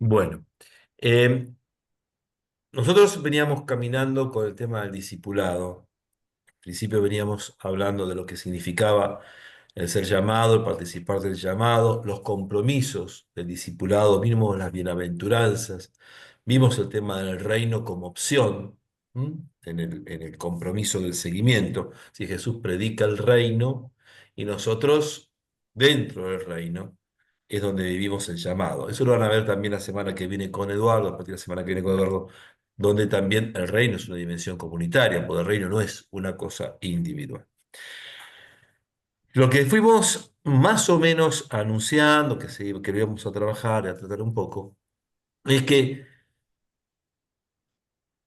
Bueno, eh, nosotros veníamos caminando con el tema del discipulado. Al principio veníamos hablando de lo que significaba el ser llamado, el participar del llamado, los compromisos del discipulado, vimos las bienaventuranzas, vimos el tema del reino como opción, ¿m? En el compromiso del seguimiento. Si Jesús predica el reino y nosotros dentro del reino es donde vivimos el llamado. Eso lo van a ver también la semana que viene con Eduardo, a partir de la semana que viene con Eduardo, donde también el reino es una dimensión comunitaria, porque el reino no es una cosa individual. Lo que fuimos más o menos anunciando, que íbamos a trabajar y a tratar un poco, es que,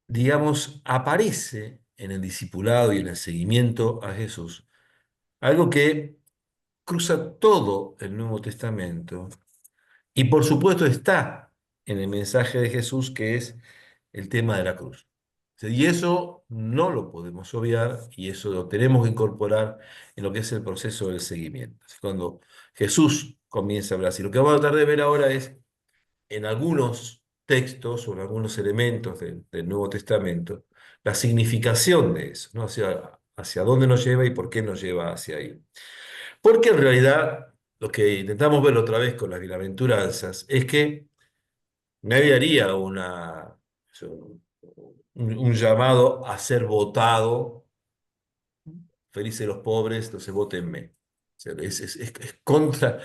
digamos, aparece en el discipulado y en el seguimiento a Jesús algo que cruza todo el Nuevo Testamento y por supuesto está en el mensaje de Jesús, que es el tema de la cruz. Y eso no lo podemos obviar y eso lo tenemos que incorporar en lo que es el proceso del seguimiento. Cuando Jesús comienza a hablar así, lo que vamos a tratar de ver ahora es en algunos textos o en algunos elementos del Nuevo Testamento la significación de eso, ¿no? Hacia dónde nos lleva y por qué nos lleva hacia ahí. Porque en realidad lo que intentamos ver otra vez con las bienaventuranzas es que nadie haría un llamado a ser votado, felices los pobres, entonces votenme. O sea, es contra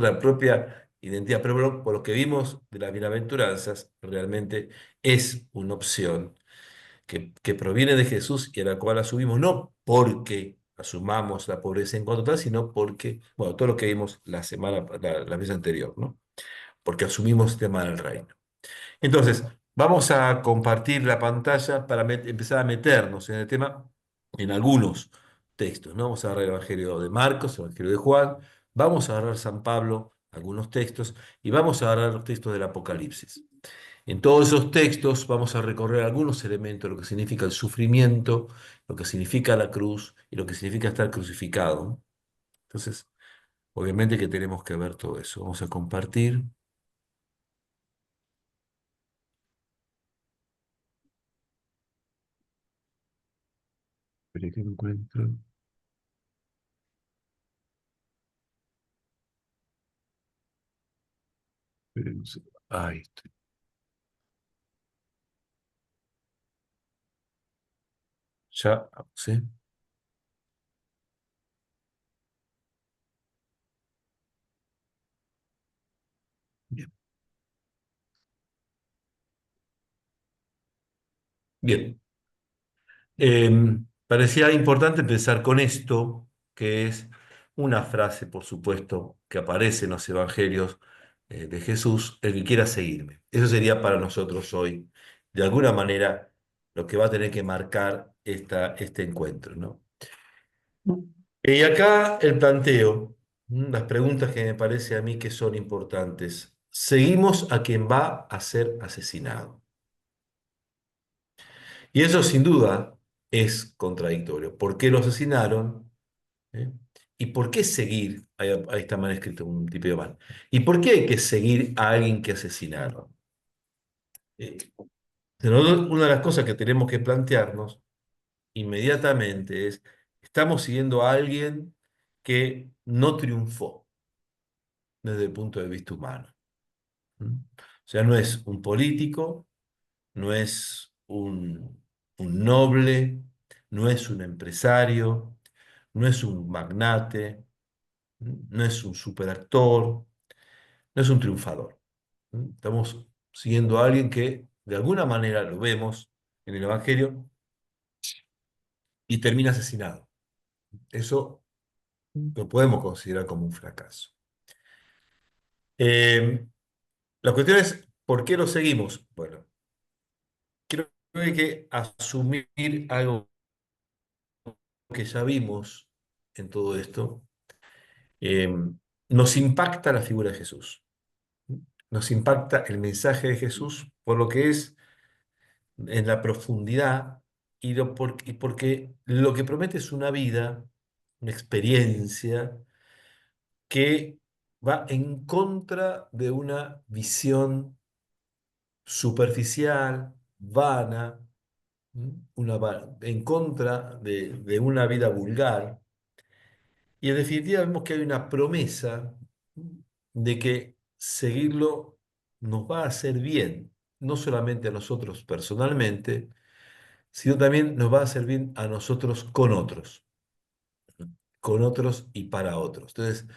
la propia identidad, pero por lo que vimos de las bienaventuranzas, realmente es una opción que proviene de Jesús y a la cual asumimos, no porque asumamos la pobreza en cuanto tal, sino porque, bueno, todo lo que vimos la vez anterior, ¿no? Porque asumimos el tema del reino. Entonces, vamos a compartir la pantalla para empezar a meternos en el tema en algunos textos, ¿no? Vamos a agarrar el Evangelio de Marcos, el Evangelio de Juan, vamos a agarrar San Pablo, algunos textos, y vamos a agarrar los textos del Apocalipsis. En todos esos textos vamos a recorrer algunos elementos, lo que significa el sufrimiento, lo que significa la cruz y lo que significa estar crucificado, ¿no? Entonces, obviamente que tenemos que ver todo eso. Vamos a compartir. Espera que encuentro. Espérense. Ahí estoy. Ya, sí. Bien. Bien. Parecía importante empezar con esto, que es una frase, por supuesto, que aparece en los evangelios de Jesús, el que quiera seguirme. Eso sería para nosotros hoy, de alguna manera, lo que va a tener que marcar este encuentro, ¿no? Y acá el planteo, las preguntas que me parece a mí que son importantes. Seguimos a quien va a ser asesinado. Y eso sin duda es contradictorio. ¿Por qué lo asesinaron? ¿Eh? ¿Y por qué seguir? Ahí está mal escrito, un tipo de mal. ¿Y por qué hay que seguir a alguien que asesinaron? Eh, una de las cosas que tenemos que plantearnos inmediatamente es, estamos siguiendo a alguien que no triunfó desde el punto de vista humano. ¿Mm? O sea, no es un político, no es un noble, no es un empresario, no es un magnate, no es un superactor, no es un triunfador. Estamos siguiendo a alguien que de alguna manera lo vemos en el Evangelio y termina asesinado. Eso lo podemos considerar como un fracaso. Eh, la cuestión es, ¿por qué lo seguimos? Bueno, creo que hay que asumir algo que ya vimos en todo esto. Eh, Nos impacta la figura de Jesús. Nos impacta el mensaje de Jesús por lo que es en la profundidad y porque lo que promete es una vida, una experiencia que va en contra de una visión superficial, vana, en contra de una vida vulgar. Y en definitiva vemos que hay una promesa de que seguirlo nos va a hacer bien, no solamente a nosotros personalmente, sino también nos va a hacer bien a nosotros con otros y para otros. Entonces,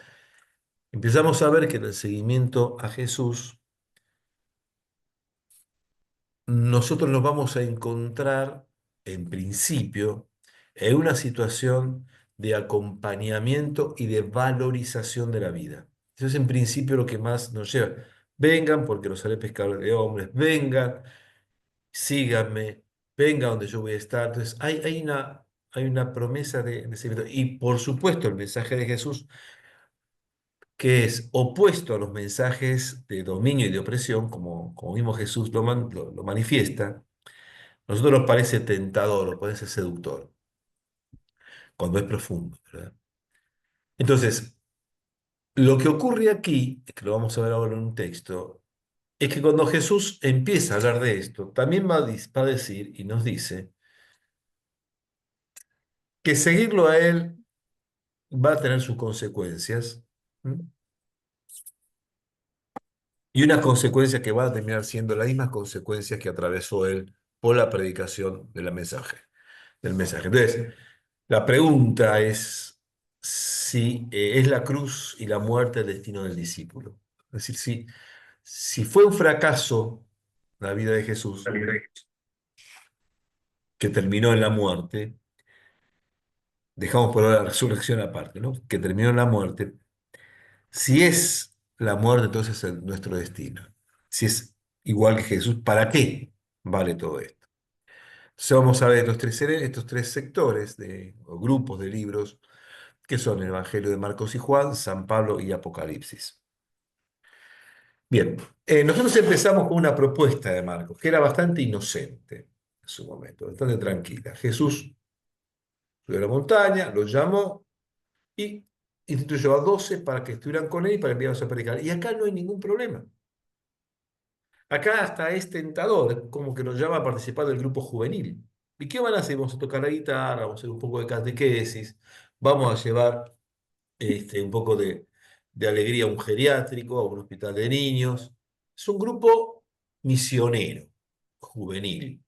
empezamos a ver que en el seguimiento a Jesús, nosotros nos vamos a encontrar, en principio, en una situación de acompañamiento y de valorización de la vida. Eso es en principio lo que más nos lleva. Vengan porque los haré pescadores de hombres, vengan, síganme, vengan donde yo voy a estar. Entonces, hay una promesa de seguimiento. Y por supuesto, el mensaje de Jesús, que es opuesto a los mensajes de dominio y de opresión, como mismo Jesús lo manifiesta. Nosotros nos parece tentador, nos parece seductor, cuando es profundo, ¿verdad? Entonces, lo que ocurre aquí, que lo vamos a ver ahora en un texto, es que cuando Jesús empieza a hablar de esto, también va a decir y nos dice que seguirlo a Él va a tener sus consecuencias, ¿m? Y unas consecuencias que van a terminar siendo las mismas consecuencias que atravesó Él por la predicación del mensaje. Entonces, la pregunta es si es la cruz y la muerte el destino del discípulo. Es decir, si fue un fracaso la vida de Jesús, que terminó en la muerte, dejamos por ahora la resurrección aparte, ¿no? Que terminó en la muerte, si es la muerte, entonces es nuestro destino. Si es igual que Jesús, ¿para qué vale todo esto? Entonces vamos a ver estos tres sectores o grupos de libros que son el Evangelio de Marcos y Juan, San Pablo y Apocalipsis. Bien, nosotros empezamos con una propuesta de Marcos, que era bastante inocente en su momento, bastante tranquila. Jesús subió a la montaña, los llamó y instituyó a 12 para que estuvieran con él y para enviarlos a predicar. Y acá no hay ningún problema. Acá hasta es tentador, es como que nos llama a participar del grupo juvenil. ¿Y qué van a hacer? Vamos a tocar la guitarra, vamos a hacer un poco de catequesis, vamos a llevar un poco de alegría a un geriátrico, a un hospital de niños. Es un grupo misionero, juvenil,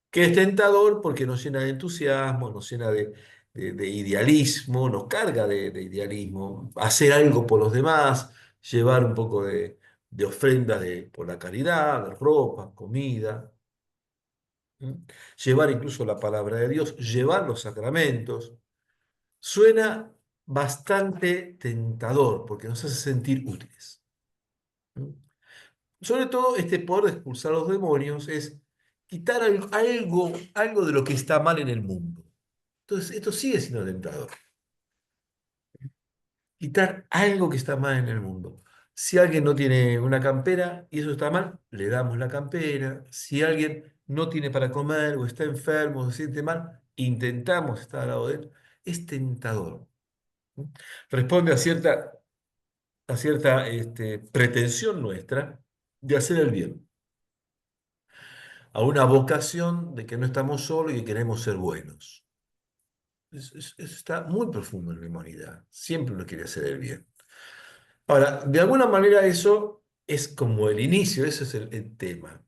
que es tentador porque nos llena de entusiasmo, nos llena de idealismo, nos carga de idealismo, hacer algo por los demás, llevar un poco de ofrendas por la caridad, de ropa, comida, ¿m? Llevar incluso la palabra de Dios, llevar los sacramentos. Suena bastante tentador porque nos hace sentir útiles. ¿M? Sobre todo, este poder de expulsar a los demonios es quitar algo de lo que está mal en el mundo. Entonces, esto sigue siendo tentador. Quitar algo que está mal en el mundo. Si alguien no tiene una campera y eso está mal, le damos la campera. Si alguien no tiene para comer o está enfermo o se siente mal, intentamos estar al lado de él. Es tentador. ¿M? Responde a cierta pretensión nuestra de hacer el bien, a una vocación de que no estamos solos y que queremos ser buenos. Eso está muy profundo en la humanidad. Siempre uno quiere hacer el bien. Ahora, de alguna manera eso es como el inicio, ese es el tema.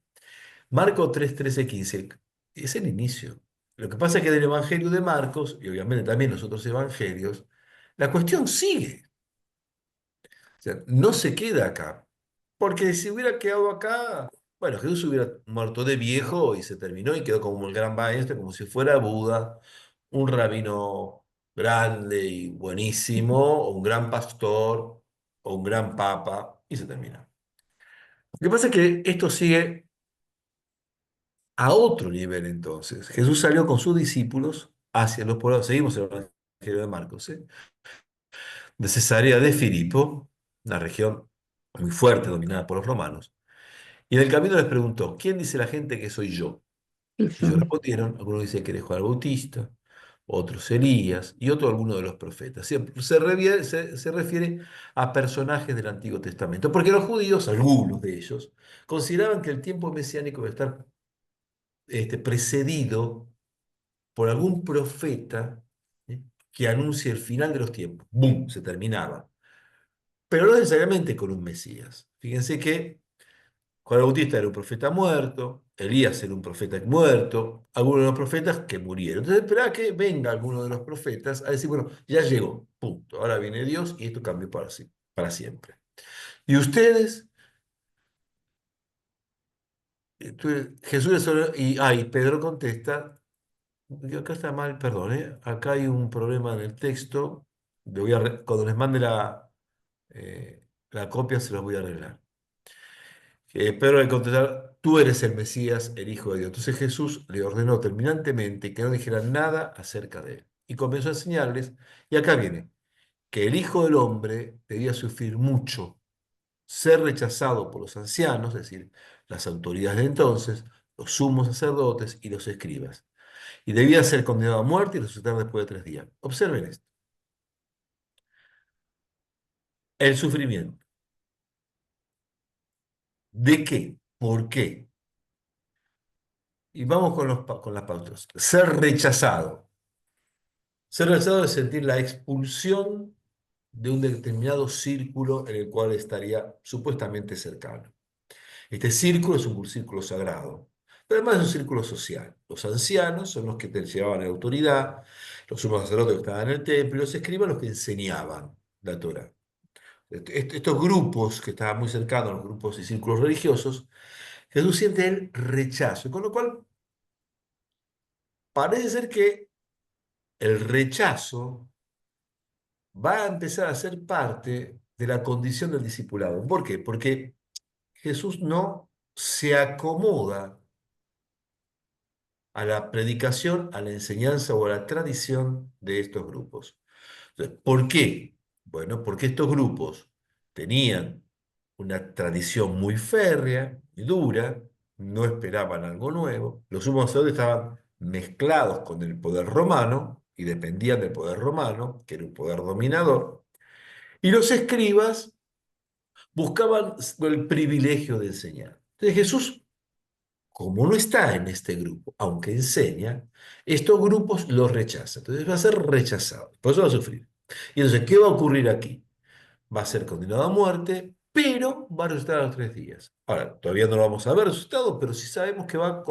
Marcos 3, 13, 15 es el inicio. Lo que pasa es que del Evangelio de Marcos, y obviamente también los otros evangelios, la cuestión sigue. O sea, no se queda acá. Porque si hubiera quedado acá, bueno, Jesús hubiera muerto de viejo y se terminó y quedó como el gran maestro, como si fuera Buda, un rabino grande y buenísimo, o un gran pastor, o un gran papa, y se termina. Lo que pasa es que esto sigue a otro nivel entonces. Jesús salió con sus discípulos hacia los pueblos, seguimos el Evangelio de Marcos, de Cesarea de Filipo, una región muy fuerte dominada por los romanos. Y en el camino les preguntó, ¿quién dice la gente que soy yo? Y ellos respondieron, algunos dicen que eres Juan el Bautista, otros Elías y otro alguno de los profetas. Se refiere a personajes del Antiguo Testamento, porque los judíos, algunos de ellos, consideraban que el tiempo mesiánico debe estar precedido por algún profeta ¿eh? que anuncie el final de los tiempos. ¡Bum! Se terminaba. Pero no necesariamente con un Mesías. Fíjense que Juan el Bautista era un profeta muerto, Elías era un profeta muerto, algunos de los profetas que murieron. Entonces esperaba que venga alguno de los profetas a decir, bueno, ya llegó, punto. Ahora viene Dios y esto cambió para siempre. Y ustedes, Jesús y Pedro contesta, que acá está mal, perdón, acá hay un problema en el texto, cuando les mande la copia se los voy a arreglar. Pedro le contestar, tú eres el Mesías, el Hijo de Dios. Entonces Jesús le ordenó terminantemente que no dijeran nada acerca de él. Y comenzó a enseñarles, y acá viene, que el Hijo del Hombre debía sufrir mucho, ser rechazado por los ancianos, es decir, las autoridades de entonces, los sumos sacerdotes y los escribas. Y debía ser condenado a muerte y resucitar después de 3 días. Observen esto. El sufrimiento. ¿De qué? ¿Por qué? Y vamos con las pautas. Ser rechazado. Ser rechazado es sentir la expulsión de un determinado círculo en el cual estaría supuestamente cercano. Este círculo es un círculo sagrado, pero además es un círculo social. Los ancianos son los que te llevaban la autoridad, los sumos sacerdotes que estaban en el templo, y los escribas los que enseñaban la Torá. Estos grupos que estaban muy cercanos, los grupos y círculos religiosos, Jesús siente el rechazo, con lo cual parece ser que el rechazo va a empezar a ser parte de la condición del discipulado. ¿Por qué? Porque Jesús no se acomoda a la predicación, a la enseñanza o a la tradición de estos grupos. Entonces, ¿por qué? Bueno, porque estos grupos tenían una tradición muy férrea, muy dura, no esperaban algo nuevo, los sumos sacerdotes estaban mezclados con el poder romano y dependían del poder romano, que era un poder dominador, y los escribas buscaban el privilegio de enseñar. Entonces Jesús, como no está en este grupo, aunque enseña, estos grupos los rechazan. Entonces va a ser rechazado, por eso va a sufrir. Y entonces, ¿qué va a ocurrir aquí? Va a ser condenado a muerte, pero va a resucitar a los 3 días. Ahora, todavía no lo vamos a ver resucitado, pero sí sabemos que va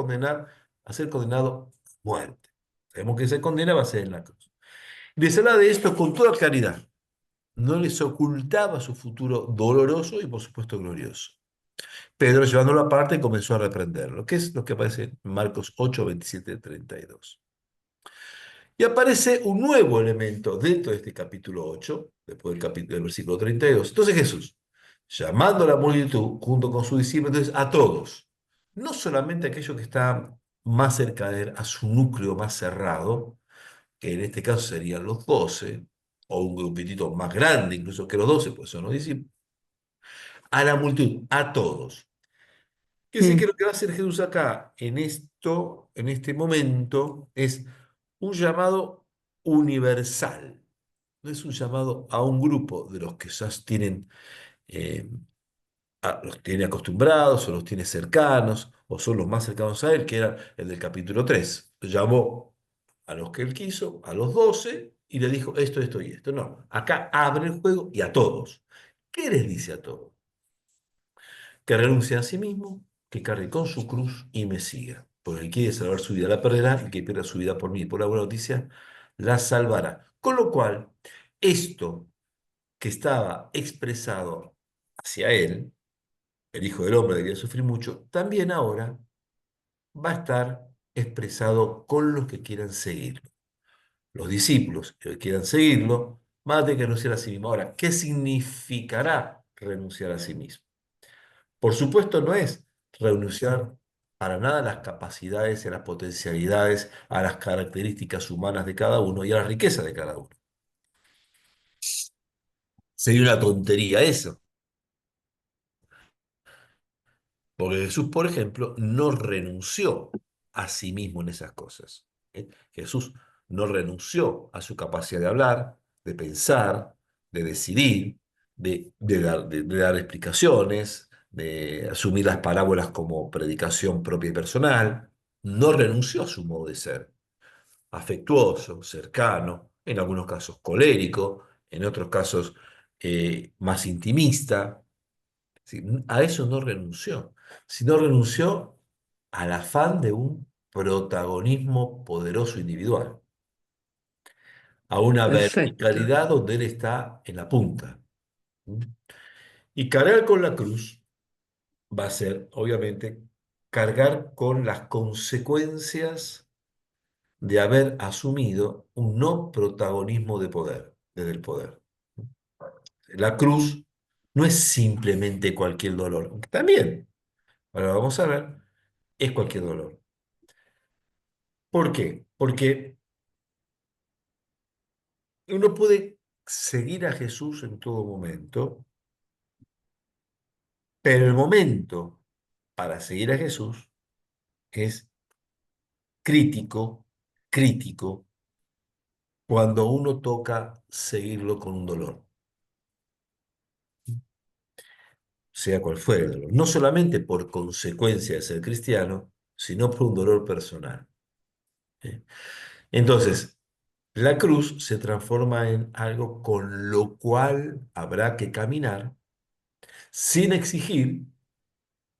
a ser condenado a muerte. Sabemos que se condena va a ser en la cruz. Les habla de esto con toda claridad. No les ocultaba su futuro doloroso y por supuesto glorioso. Pedro, llevándolo aparte, comenzó a reprenderlo, que es lo que aparece en Marcos 8, 27, 32. Y aparece un nuevo elemento dentro de este capítulo 8, después del versículo 32. Entonces Jesús, llamando a la multitud junto con sus discípulos, entonces a todos, no solamente a aquellos que están más cerca de él, a su núcleo más cerrado, que en este caso serían los 12, o un grupitito más grande incluso que los 12, pues son los discípulos, a la multitud, a todos. Que sí que Mm, lo que va a hacer Jesús acá, en este momento, es un llamado universal. No es un llamado a un grupo de los que ya tienen, eh, los tiene acostumbrados, o los tiene cercanos, o son los más cercanos a él, que era el del capítulo 3. Llamó a los que él quiso, a los 12, y le dijo esto, esto y esto. No, acá abre el juego y a todos. ¿Qué les dice a todos? Que renuncie a sí mismo, que cargue con su cruz y me siga. Porque el que quiere salvar su vida la perderá, y el que pierda su vida por mí y por la buena noticia la salvará. Con lo cual, esto que estaba expresado hacia él, el Hijo del Hombre debía sufrir mucho, también ahora va a estar expresado con los que quieran seguirlo. Los discípulos que quieran seguirlo van a tener que renunciar a sí mismos. Ahora, ¿qué significará renunciar a sí mismo? Por supuesto, no es renunciar para nada a las capacidades, a las potencialidades, a las características humanas de cada uno y a la riqueza de cada uno. Sería una tontería eso, porque Jesús, por ejemplo, no renunció a sí mismo en esas cosas. ¿Eh? Jesús no renunció a su capacidad de hablar, de pensar, de decidir, de dar explicaciones, de asumir las parábolas como predicación propia y personal. No renunció a su modo de ser, afectuoso, cercano, en algunos casos colérico, en otros casos más intimista. Sí, a eso no renunció, sino renunció al afán de un protagonismo poderoso individual, a una Perfecto. verticalidad donde él está en la punta. ¿Mm? Y cargar con la cruz va a ser, obviamente, cargar con las consecuencias de haber asumido un no protagonismo de poder, desde el poder. La cruz no es simplemente cualquier dolor, aunque también, ahora vamos a ver, es cualquier dolor. ¿Por qué? Porque uno puede seguir a Jesús en todo momento, pero el momento para seguir a Jesús es crítico, crítico, cuando uno toca seguirlo con un dolor, sea cual fuere el dolor. No solamente por consecuencia de ser cristiano, sino por un dolor personal. ¿Eh? Entonces, la cruz se transforma en algo con lo cual habrá que caminar sin exigir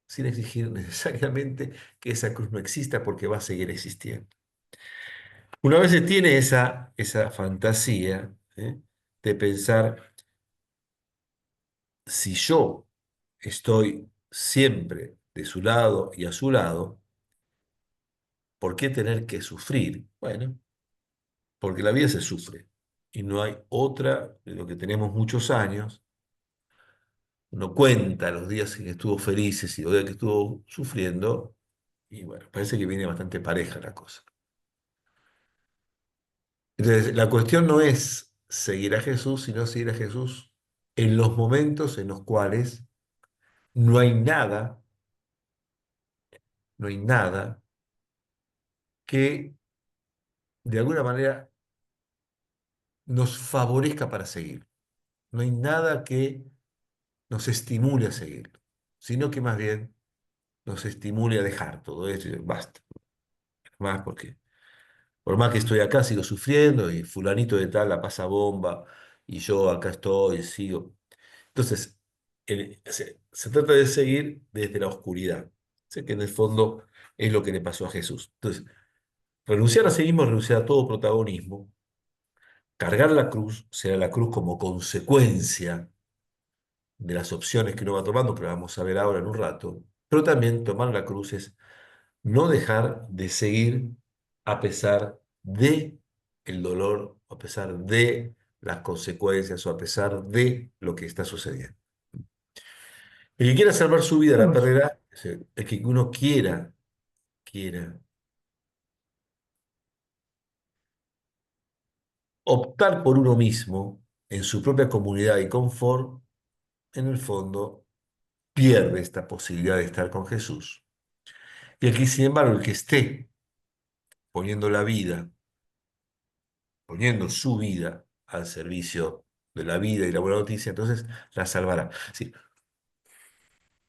sin exigir necesariamente que esa cruz no exista porque va a seguir existiendo. Una vez se tiene esa fantasía, de pensar, si yo estoy siempre de su lado y a su lado, ¿por qué tener que sufrir? Bueno, porque la vida se sufre y no hay otra, de lo que tenemos muchos años, uno cuenta los días en que estuvo felices y los días que estuvo sufriendo, y bueno, parece que viene bastante pareja la cosa. Entonces, la cuestión no es seguir a Jesús, sino seguir a Jesús en los momentos en los cuales no hay nada, no hay nada que de alguna manera nos favorezca para seguir. No hay nada que nos estimule a seguir, sino que más bien nos estimule a dejar todo esto y basta. Más porque por más que estoy acá, sigo sufriendo y fulanito de tal la pasa bomba y yo acá estoy, sigo. Entonces, se trata de seguir desde la oscuridad. Sé que en el fondo es lo que le pasó a Jesús. Entonces, renunciar a sí mismo, renunciar a todo protagonismo, cargar la cruz, será la cruz como consecuencia de las opciones que uno va tomando, que lo vamos a ver ahora en un rato, pero también tomar la cruz es no dejar de seguir a pesar de el dolor, a pesar de las consecuencias o a pesar de lo que está sucediendo. El que quiera salvar su vida la Uf, perderá, el que uno quiera optar por uno mismo en su propia comunidad y confort, en el fondo pierde esta posibilidad de estar con Jesús. Y el que, sin embargo, el que esté poniendo la vida, poniendo su vida al servicio de la vida y la buena noticia, entonces la salvará. Sí.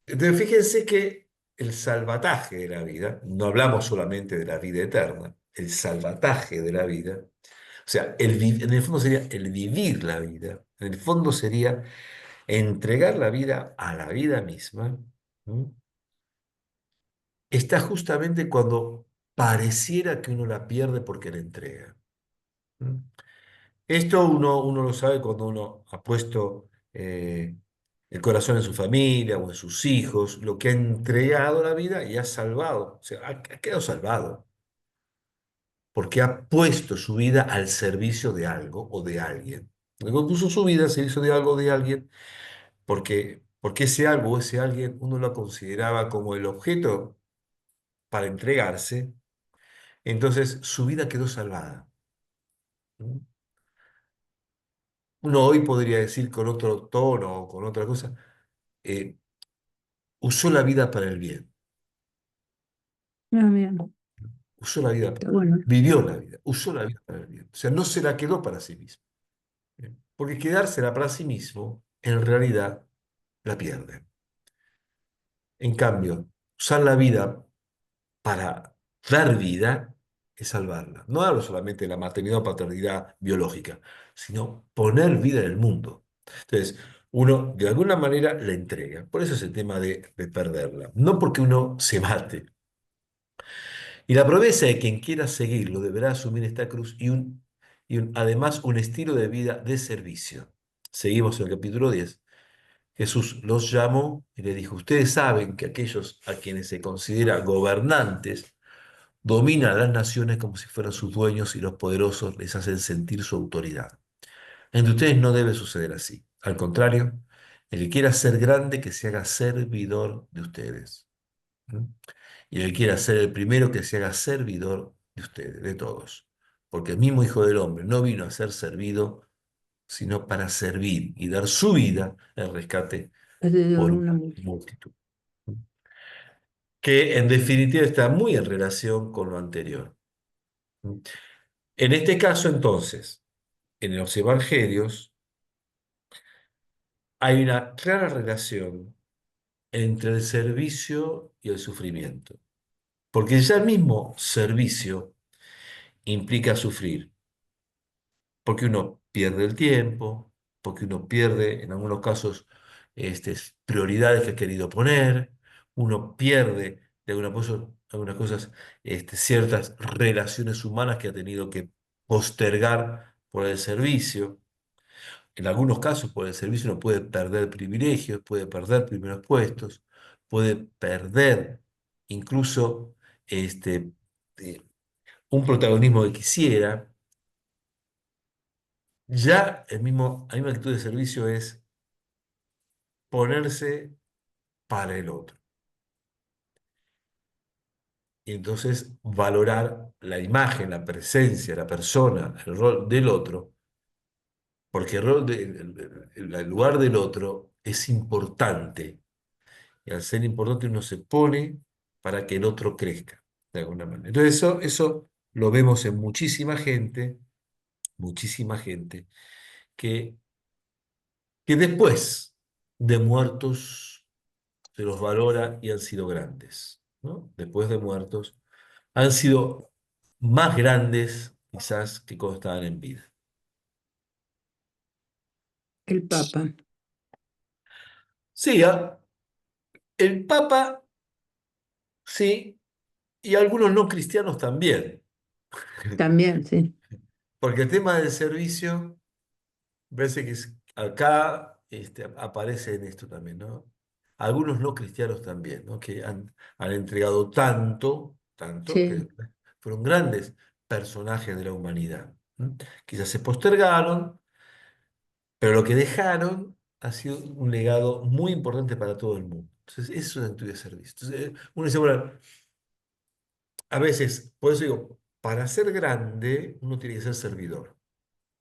Entonces, fíjense que el salvataje de la vida, no hablamos solamente de la vida eterna, el salvataje de la vida, o sea, en el fondo sería el vivir la vida, en el fondo sería entregar la vida a la vida misma, ¿m? Está justamente cuando pareciera que uno la pierde porque la entrega. ¿M? Esto uno lo sabe cuando uno ha puesto el corazón en su familia o en sus hijos, lo que ha entregado la vida y ha salvado, o sea, ha quedado salvado, porque ha puesto su vida al servicio de algo o de alguien. Luego puso su vida al servicio de algo o de alguien, porque ese algo o ese alguien uno lo consideraba como el objeto para entregarse, entonces su vida quedó salvada. ¿Mm? Uno hoy podría decir con otro tono o con otra cosa, eh, usó la vida para el bien. bien, bien. usó la vida, Está bueno. vivió la vida, usó la vida para el bien. O sea, no se la quedó para sí mismo. ¿Bien? Porque quedársela para sí mismo, en realidad, la pierde. En cambio, usar la vida para dar vida es salvarla. No hablo solamente de la maternidad o paternidad biológica, sino poner vida en el mundo. Entonces, uno de alguna manera la entrega. Por eso es el tema de perderla. No porque uno se mate. Y la promesa de quien quiera seguirlo deberá asumir esta cruz además un estilo de vida de servicio. Seguimos en el capítulo 10. Jesús los llamó y le dijo, ustedes saben que aquellos a quienes se considera gobernantes dominan a las naciones como si fueran sus dueños y los poderosos les hacen sentir su autoridad. Entre ustedes no debe suceder así. Al contrario, el que quiera ser grande, que se haga servidor de ustedes. ¿Mm? Y el que quiera ser el primero, que se haga servidor de ustedes, de todos. Porque el mismo Hijo del Hombre no vino a ser servido, sino para servir y dar su vida en rescate Alrededor por de una una multitud. multitud. Que en definitiva está muy en relación con lo anterior. En este caso, entonces, en los evangelios hay una clara relación entre el servicio y el sufrimiento, porque ya el mismo servicio implica sufrir, porque uno pierde el tiempo, porque uno pierde, en algunos casos, prioridades que ha querido poner, uno pierde de algunas cosas, ciertas relaciones humanas que ha tenido que postergar por el servicio. En algunos casos, por el servicio, uno puede perder privilegios, puede perder primeros puestos, puede perder incluso este, eh, un protagonismo que quisiera. Ya la misma actitud de servicio es ponerse para el otro. Y entonces valorar la imagen, la presencia, la persona, el rol del otro, porque el lugar del otro es importante. Y al ser importante uno se pone para que el otro crezca, de alguna manera. Entonces eso lo vemos en muchísima gente, que, que después de muertos se los valora y han sido grandes, ¿no? Después de muertos han sido más grandes quizás que cuando estaban en vida. El Papa. Sí, el Papa, sí, y algunos no cristianos también, También, sí. porque el tema del servicio, parece que acá aparece en esto también, ¿no? Algunos no cristianos también, ¿no? Que han entregado tanto, que Sí. fueron grandes personajes de la humanidad. ¿M? Quizás se postergaron, pero lo que dejaron ha sido un legado muy importante para todo el mundo. Entonces, eso es actitud de servicio. Entonces, uno dice, bueno, a veces, por eso digo, para ser grande, uno tiene que ser servidor.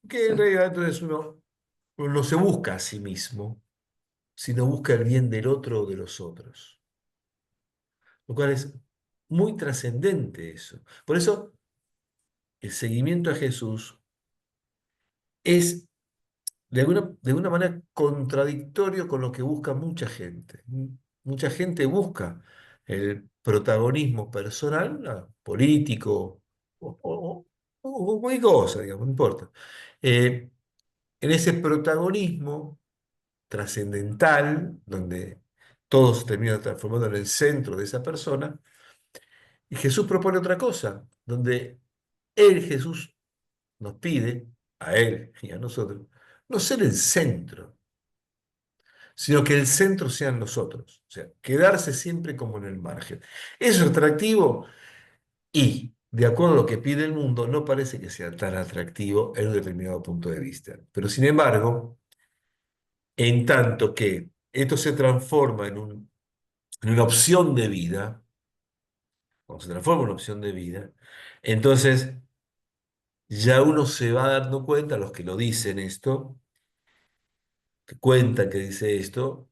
Que en Exacto. realidad entonces uno no se busca a sí mismo, sino busca el bien del otro o de los otros. Lo cual es muy trascendente eso. Por eso, el seguimiento a Jesús es de alguna manera contradictorio con lo que busca mucha gente. Mucha gente busca el protagonismo personal, político o cualquier cosa, digamos, no importa. Eh, en ese protagonismo trascendental, donde todos se terminan transformando en el centro de esa persona, y Jesús propone otra cosa, donde Jesús, nos pide, a Él y a nosotros, no ser el centro, sino que el centro sean nosotros. O sea, quedarse siempre como en el margen. Eso es atractivo y, de acuerdo a lo que pide el mundo, no parece que sea tan atractivo en un determinado punto de vista. Pero, sin embargo, en tanto que esto se transforma en una opción de vida, cuando se transforma en una opción de vida, entonces ya uno se va dando cuenta, los que lo dicen esto, que cuentan que dice esto,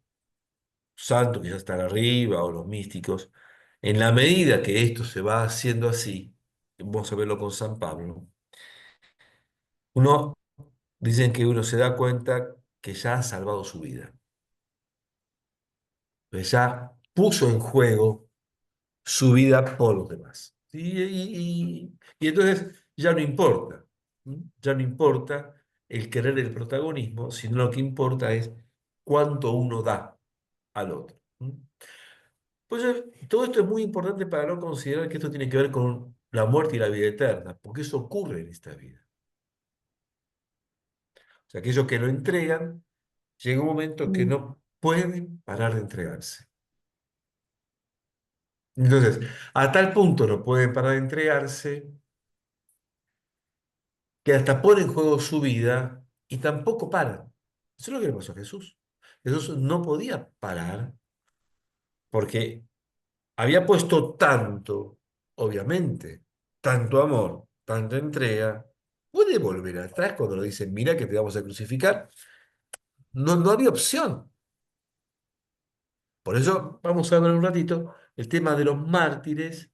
santos que ya están arriba o los místicos, en la medida que esto se va haciendo así, vamos a verlo con San Pablo, uno, dicen que uno se da cuenta que ya ha salvado su vida, que ya puso en juego su vida por los demás. Y entonces ya no importa, ¿m? Ya no importa el querer el protagonismo, sino lo que importa es cuánto uno da al otro. ¿M? Pues todo esto es muy importante para no considerar que esto tiene que ver con la muerte y la vida eterna, porque eso ocurre en esta vida. O sea, aquellos que lo entregan, llega un momento que Mm. no pueden parar de entregarse. Entonces, a tal punto no pueden parar de entregarse que hasta pone en juego su vida y tampoco paran. Eso es lo que le pasó a Jesús. Jesús no podía parar porque había puesto tanto, obviamente, tanto amor, tanta entrega. Puede volver atrás cuando le dicen, mira que te vamos a crucificar. No, no había opción. Por eso vamos a ver un ratito el tema de los mártires.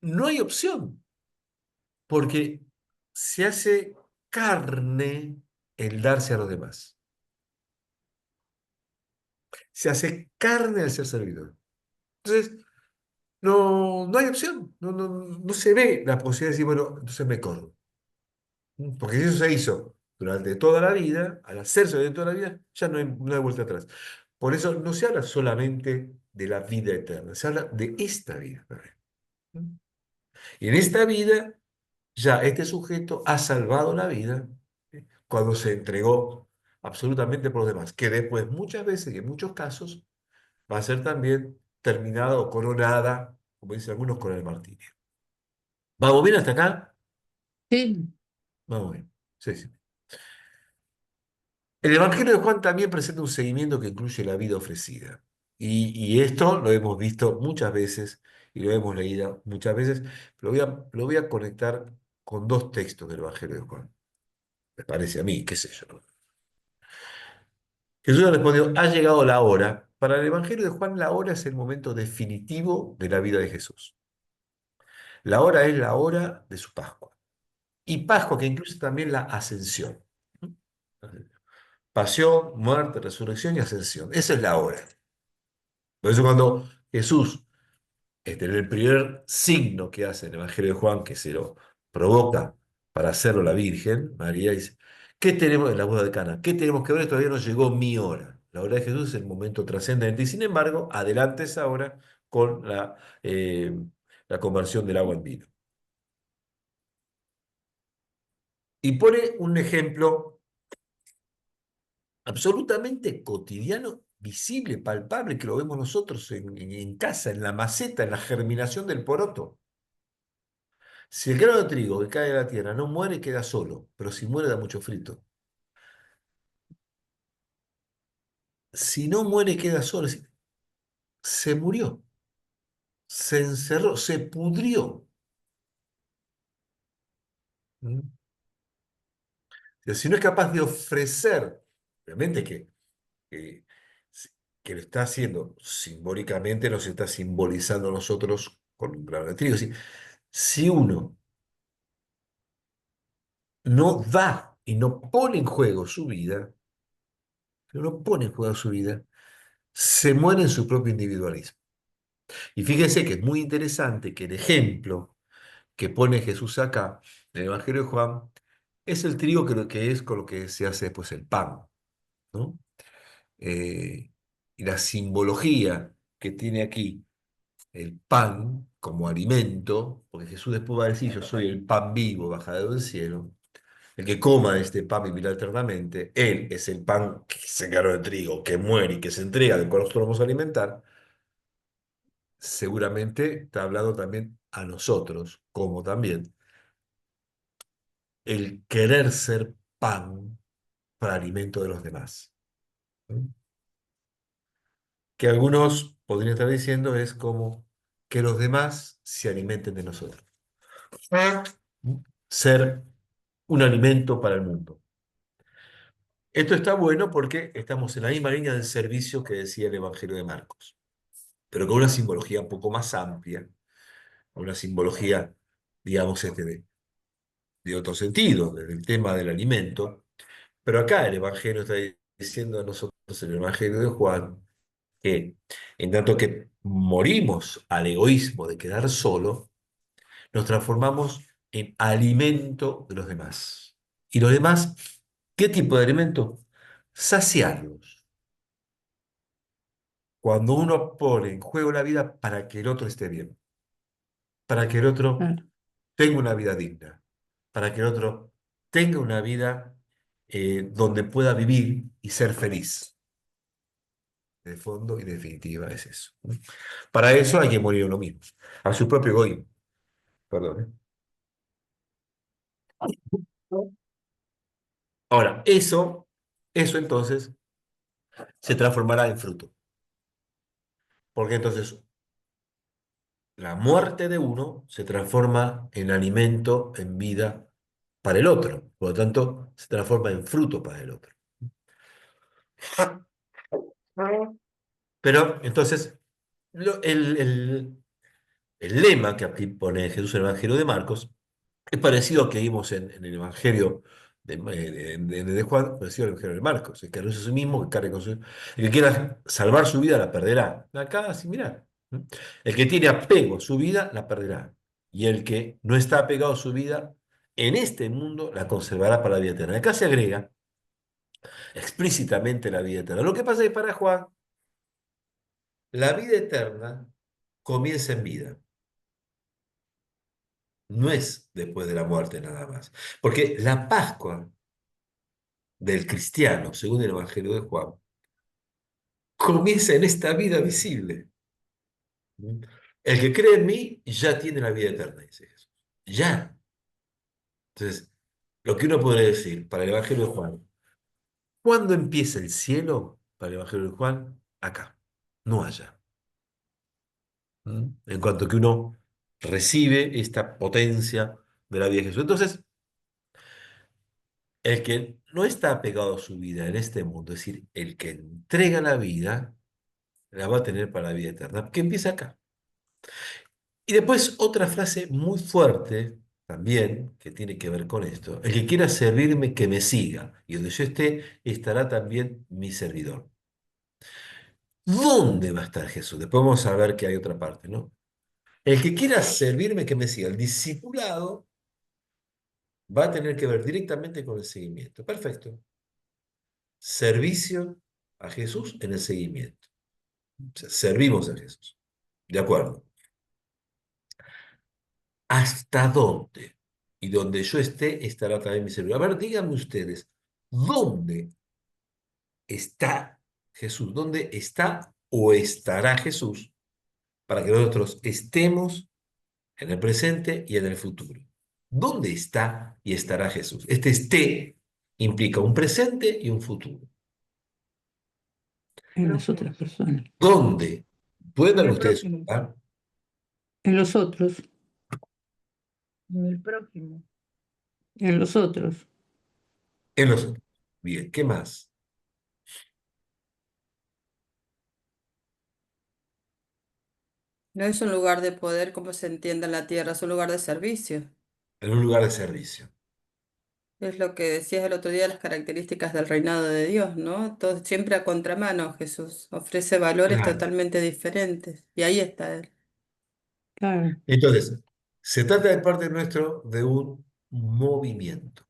No hay opción, porque se hace carne el darse a los demás. Se hace carne al ser servidor. Entonces, no, no hay opción, no se ve la posibilidad de decir, bueno, entonces me corro. Porque si eso se hizo durante toda la vida, al hacerse durante toda la vida, ya no hay vuelta atrás. Por eso no se habla solamente de la vida eterna, se habla de esta vida también. Y en esta vida, ya este sujeto ha salvado la vida cuando se entregó absolutamente por los demás, que después muchas veces y en muchos casos va a ser también terminada o coronada, como dicen algunos, con el martirio. ¿Vamos bien hasta acá? Sí, Vamos bien. Sí, sí. El Evangelio de Juan también presenta un seguimiento que incluye la vida ofrecida. Y esto lo hemos visto muchas veces y lo hemos leído muchas veces, pero lo voy a conectar con dos textos del Evangelio de Juan. Me parece a mí, qué sé yo. ¿No? Jesús le respondió, ha llegado la hora. Para el Evangelio de Juan, la hora es el momento definitivo de la vida de Jesús. La hora es la hora de su Pascua. Y Pascua que incluye también la ascensión. Pasión, muerte, resurrección y ascensión. Esa es la hora. Por eso cuando Jesús, en el primer signo que hace en el Evangelio de Juan, que se lo provoca para hacerlo la Virgen, María dice, ¿qué tenemos en la boda de Cana? ¿Qué tenemos que ver? Todavía no llegó mi hora. La hora de Jesús es el momento trascendente y sin embargo, adelante esa hora con la conversión del agua en vino. Y pone un ejemplo absolutamente cotidiano, visible, palpable, que lo vemos nosotros en casa, en la maceta, en la germinación del poroto. Si el grano de trigo que cae de la tierra no muere, queda solo, pero si muere da mucho frito. Si no muere, queda solo. Es decir, se murió, se encerró, se pudrió. ¿Mm? Si no es capaz de ofrecer, obviamente que, que lo está haciendo simbólicamente, nos está simbolizando a nosotros con un grano de trigo. Es decir, si uno no da y no pone en juego su vida, no pone en juego su vida, se muere en su propio individualismo. Y fíjense que es muy interesante que el ejemplo que pone Jesús acá, en el Evangelio de Juan, es el trigo que es con lo que se hace después el pan, ¿no? Eh, y la simbología que tiene aquí el pan como alimento, porque Jesús después va a decir, yo soy el pan vivo bajado del cielo, el que coma de este pan vivirá eternamente, él es el pan que se encargó de trigo, que muere y que se entrega, del cual nosotros vamos a alimentar, seguramente está hablando también a nosotros, como también el querer ser pan para alimento de los demás. ¿Mm? Que algunos podrían estar diciendo es como que los demás se alimenten de nosotros. ¿Mm? Ser un alimento para el mundo. Esto está bueno porque estamos en la misma línea del servicio que decía el Evangelio de Marcos, pero con una simbología un poco más amplia, una simbología digamos, de otro sentido, del tema del alimento. Pero acá el Evangelio está diciendo a nosotros, en el Evangelio de Juan, que en tanto que morimos al egoísmo de quedar solo, nos transformamos en alimento de los demás. ¿Y los demás qué tipo de alimento? Saciarlos. Cuando uno pone en juego la vida para que el otro esté bien, para que el otro Claro, tenga una vida digna, para que el otro tenga una vida donde pueda vivir y ser feliz. De fondo y definitiva es eso. Para eso hay que morir uno mismo, a su propio egoísmo. Perdón. Ahora, eso entonces se transformará en fruto, porque entonces la muerte de uno se transforma en alimento, en vida para el otro, por lo tanto, se transforma en fruto para el otro. Pero entonces, lo- el, el- el lema que aquí pone Jesús en el Evangelio de Marcos es parecido al que vimos en el Evangelio de Juan, parecido al Evangelio de Marcos. El que renuncie a sí mismo, que cargue con su... El que quiera salvar su vida, la perderá. Acá, así, mirá. El que tiene apego a su vida, la perderá. Y el que no está apegado a su vida, en este mundo, la conservará para la vida eterna. Acá se agrega explícitamente la vida eterna. Lo que pasa es que para Juan, la vida eterna comienza en vida. No es después de la muerte nada más. Porque la Pascua del cristiano, según el Evangelio de Juan, comienza en esta vida visible. El que cree en mí ya tiene la vida eterna, dice Jesús. Ya. Entonces, lo que uno podría decir para el Evangelio de Juan, ¿cuándo empieza el cielo? Para el Evangelio de Juan, acá, no allá. En cuanto que uno recibe esta potencia de la vida de Jesús. Entonces, el que no está apegado a su vida en este mundo, es decir, el que entrega la vida, la va a tener para la vida eterna, que empieza acá. Y después otra frase muy fuerte también, que tiene que ver con esto. El que quiera servirme, que me siga. Y donde yo esté, estará también mi servidor. ¿Dónde va a estar Jesús? Después vamos a ver que hay otra parte, ¿no? El que quiera servirme, que me siga. El discipulado va a tener que ver directamente con el seguimiento. Perfecto. Servicio a Jesús en el seguimiento. O sea, servimos a Jesús. De acuerdo. ¿Hasta dónde? Y donde yo esté, estará también mi servidor. A ver, díganme ustedes, ¿dónde está Jesús? ¿Dónde está o estará Jesús para que nosotros estemos en el presente y en el futuro? ¿Dónde está y estará Jesús? Este esté implica un presente y un futuro. en las otras personas. ¿Dónde? ¿Pueden En darme el ustedes un prójimo. lugar? En los otros. En el prójimo. En los otros. En los... Bien, ¿qué más? No es un lugar de poder como se entiende en la tierra, es un lugar de servicio. En un lugar de servicio. Es lo que decías el otro día, las características del reinado de Dios, ¿no? Todo siempre a contramano, Jesús ofrece valores Claro. totalmente diferentes. Y ahí está Él. Claro. Entonces, se trata de parte nuestro de un movimiento.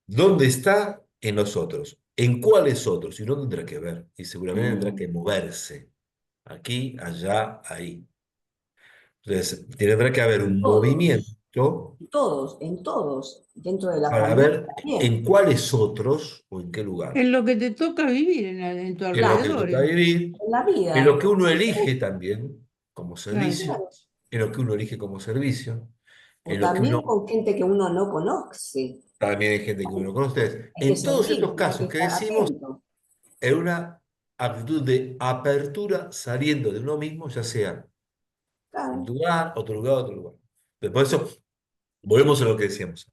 ¿Dónde está? En nosotros. ¿En cuáles otros? Y no tendrá que ver. Y seguramente tendrá que moverse. Aquí, allá, ahí. Entonces, tendrá que haber un Todos, movimiento todos, dentro de la para familia ver en también. cuáles otros o en qué lugar. En lo que te toca vivir en tu En lo que alrededor. toca vivir, En la en lo vida. que uno elige también como Claro. servicio, en lo que uno elige como servicio, O en lo que también uno con gente que uno no conoce. también hay gente que uno conoce ustedes. Hay que En todos servir, estos hay que casos que estar decimos, atento. en una actitud de apertura saliendo de uno mismo, ya sea un Claro, lugar, otro lugar, otro lugar. Pero por eso, volvemos a lo que decíamos.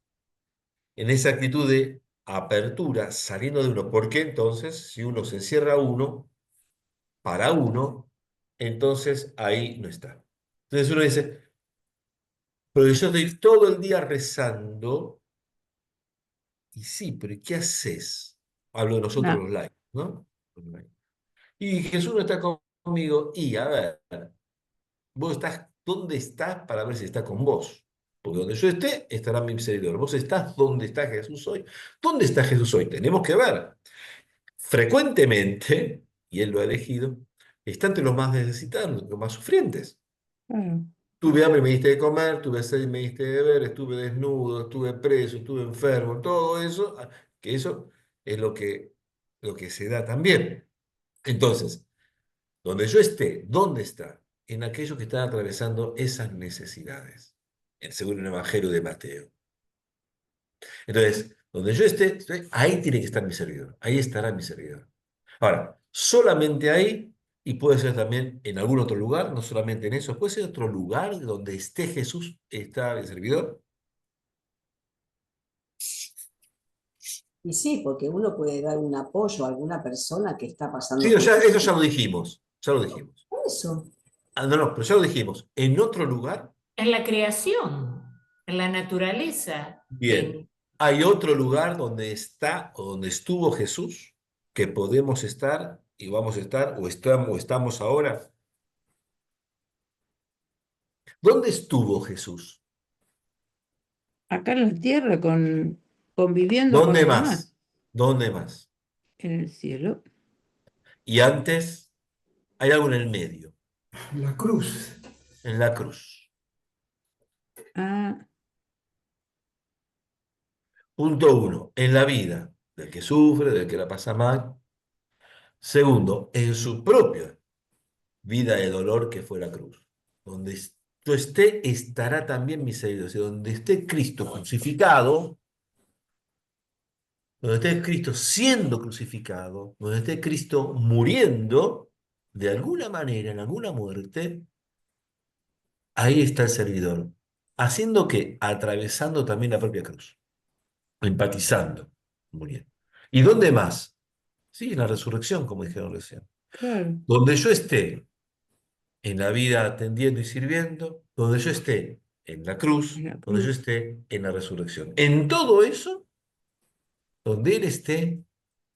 En esa actitud de apertura saliendo de uno, porque entonces, si uno se encierra uno, para uno, entonces ahí no está. Entonces uno dice, Pero yo estoy todo el día rezando, y sí, pero ¿y qué haces? Hablo de nosotros No, los laicos, ¿no? Y Jesús no está conmigo, y a ver, vos estás, ¿dónde estás para ver si está con vos? Porque donde yo esté, estará mi servidor. Vos estás donde está Jesús hoy. ¿Dónde está Jesús hoy? Tenemos que ver. Frecuentemente, y Él lo ha elegido, está entre los más necesitados, los más sufrientes. claro, Tuve hambre y me diste de comer, tuve sed y me diste de beber, estuve desnudo, estuve preso, estuve enfermo, todo eso, que eso es lo que se da también. Entonces, donde yo esté, ¿dónde está? En aquellos que están atravesando esas necesidades, según el Evangelio de Mateo. Entonces, donde yo esté, ahí tiene que estar mi servidor, ahí estará mi servidor. Ahora, solamente ahí, y puede ser también en algún otro lugar, no solamente en eso, puede ser otro lugar donde esté Jesús, está el servidor. Y sí, porque uno puede dar un apoyo a alguna persona que está Sí, pasando por eso ya lo dijimos, ya lo dijimos. eso. Ah, no, no, pero ya lo dijimos. En otro lugar, En la creación, en la naturaleza, bien, hay otro lugar donde está o donde estuvo Jesús, que podemos estar y vamos a estar o estamos ahora. ¿Dónde estuvo Jesús? acá en la tierra conviviendo con ¿Dónde los demás, más? ¿Dónde más? en el cielo. Y antes hay algo en el medio, La cruz. en la cruz. Ah, Punto uno, en la vida del que sufre, del que la pasa mal. Segundo, en su propia vida de dolor que fue la cruz. Donde yo esté, estará también mi Señor. O sea, donde esté Cristo crucificado, donde esté Cristo siendo crucificado, donde esté Cristo muriendo, de alguna manera, en alguna muerte, ahí está el servidor. ¿Haciendo qué? Atravesando también la propia cruz, empatizando, muriendo. ¿Y dónde más? Sí, en la resurrección, como dijeron recién. claro, Donde yo esté en la vida atendiendo y sirviendo, donde yo esté en la en cruz, la donde yo cruz, esté en la resurrección. En todo eso, donde Él esté,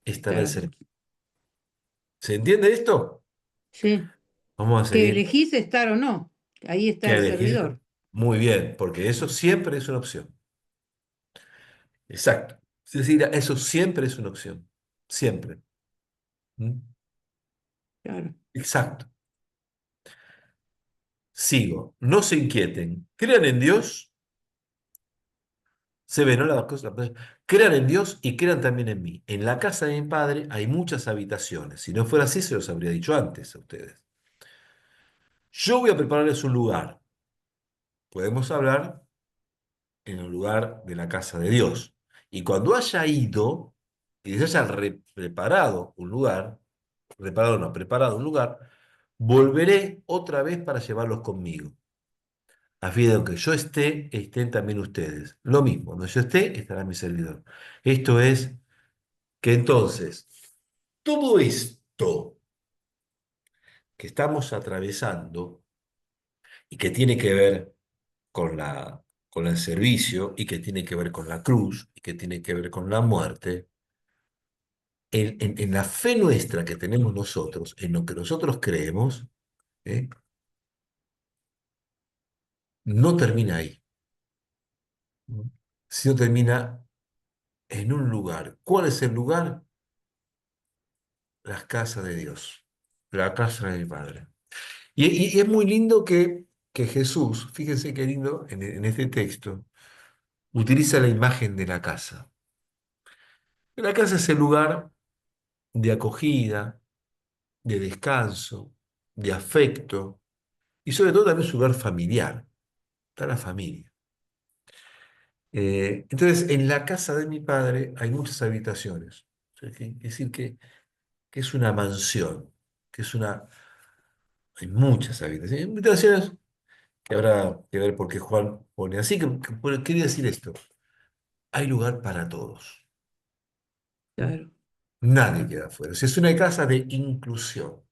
estará el claro. servidor. ¿Se entiende esto? Sí, Vamos a que seguir. elegís estar o no, ahí está ¿Qué el elegir? servidor. Muy bien, porque eso siempre es una opción. Exacto. Es decir, eso siempre es una opción. Siempre. ¿Mm? Claro, Exacto. Sigo. No se inquieten. Crean en Dios. Se ve, ¿no? Las cosas. Crean en Dios y crean también en mí. En la casa de mi padre hay muchas habitaciones. Si no fuera así, se los habría dicho antes a ustedes. Yo voy a prepararles un lugar. Podemos hablar en el lugar de la casa de Dios. Y cuando haya ido y les haya preparado un lugar, preparado no, preparado un lugar, volveré otra vez para llevarlos conmigo. A fin de que yo esté, estén también ustedes. Lo mismo, donde yo esté, estará mi servidor. Esto es que entonces, todo esto que estamos atravesando y que tiene que ver con con el servicio y que tiene que ver con la cruz y que tiene que ver con la muerte, en la fe nuestra que tenemos nosotros, en lo que nosotros creemos, ¿eh? No termina ahí, ¿no? Sino termina en un lugar. ¿Cuál es el lugar? La casa de Dios, la casa de mi Padre. Y es muy lindo que Jesús, fíjense qué lindo en este texto, utiliza la imagen de la casa. La casa es el lugar de acogida, de descanso, de afecto y sobre todo también es un lugar familiar. Está la familia. Entonces, en la casa de mi padre hay muchas habitaciones. O sea, es decir, que es una mansión, que es una... Hay muchas habitaciones. Habitaciones que habrá que ver por qué Juan pone así. Quería decir esto. Hay lugar para todos. claro, Nadie queda afuera. O sea, es una casa de inclusión.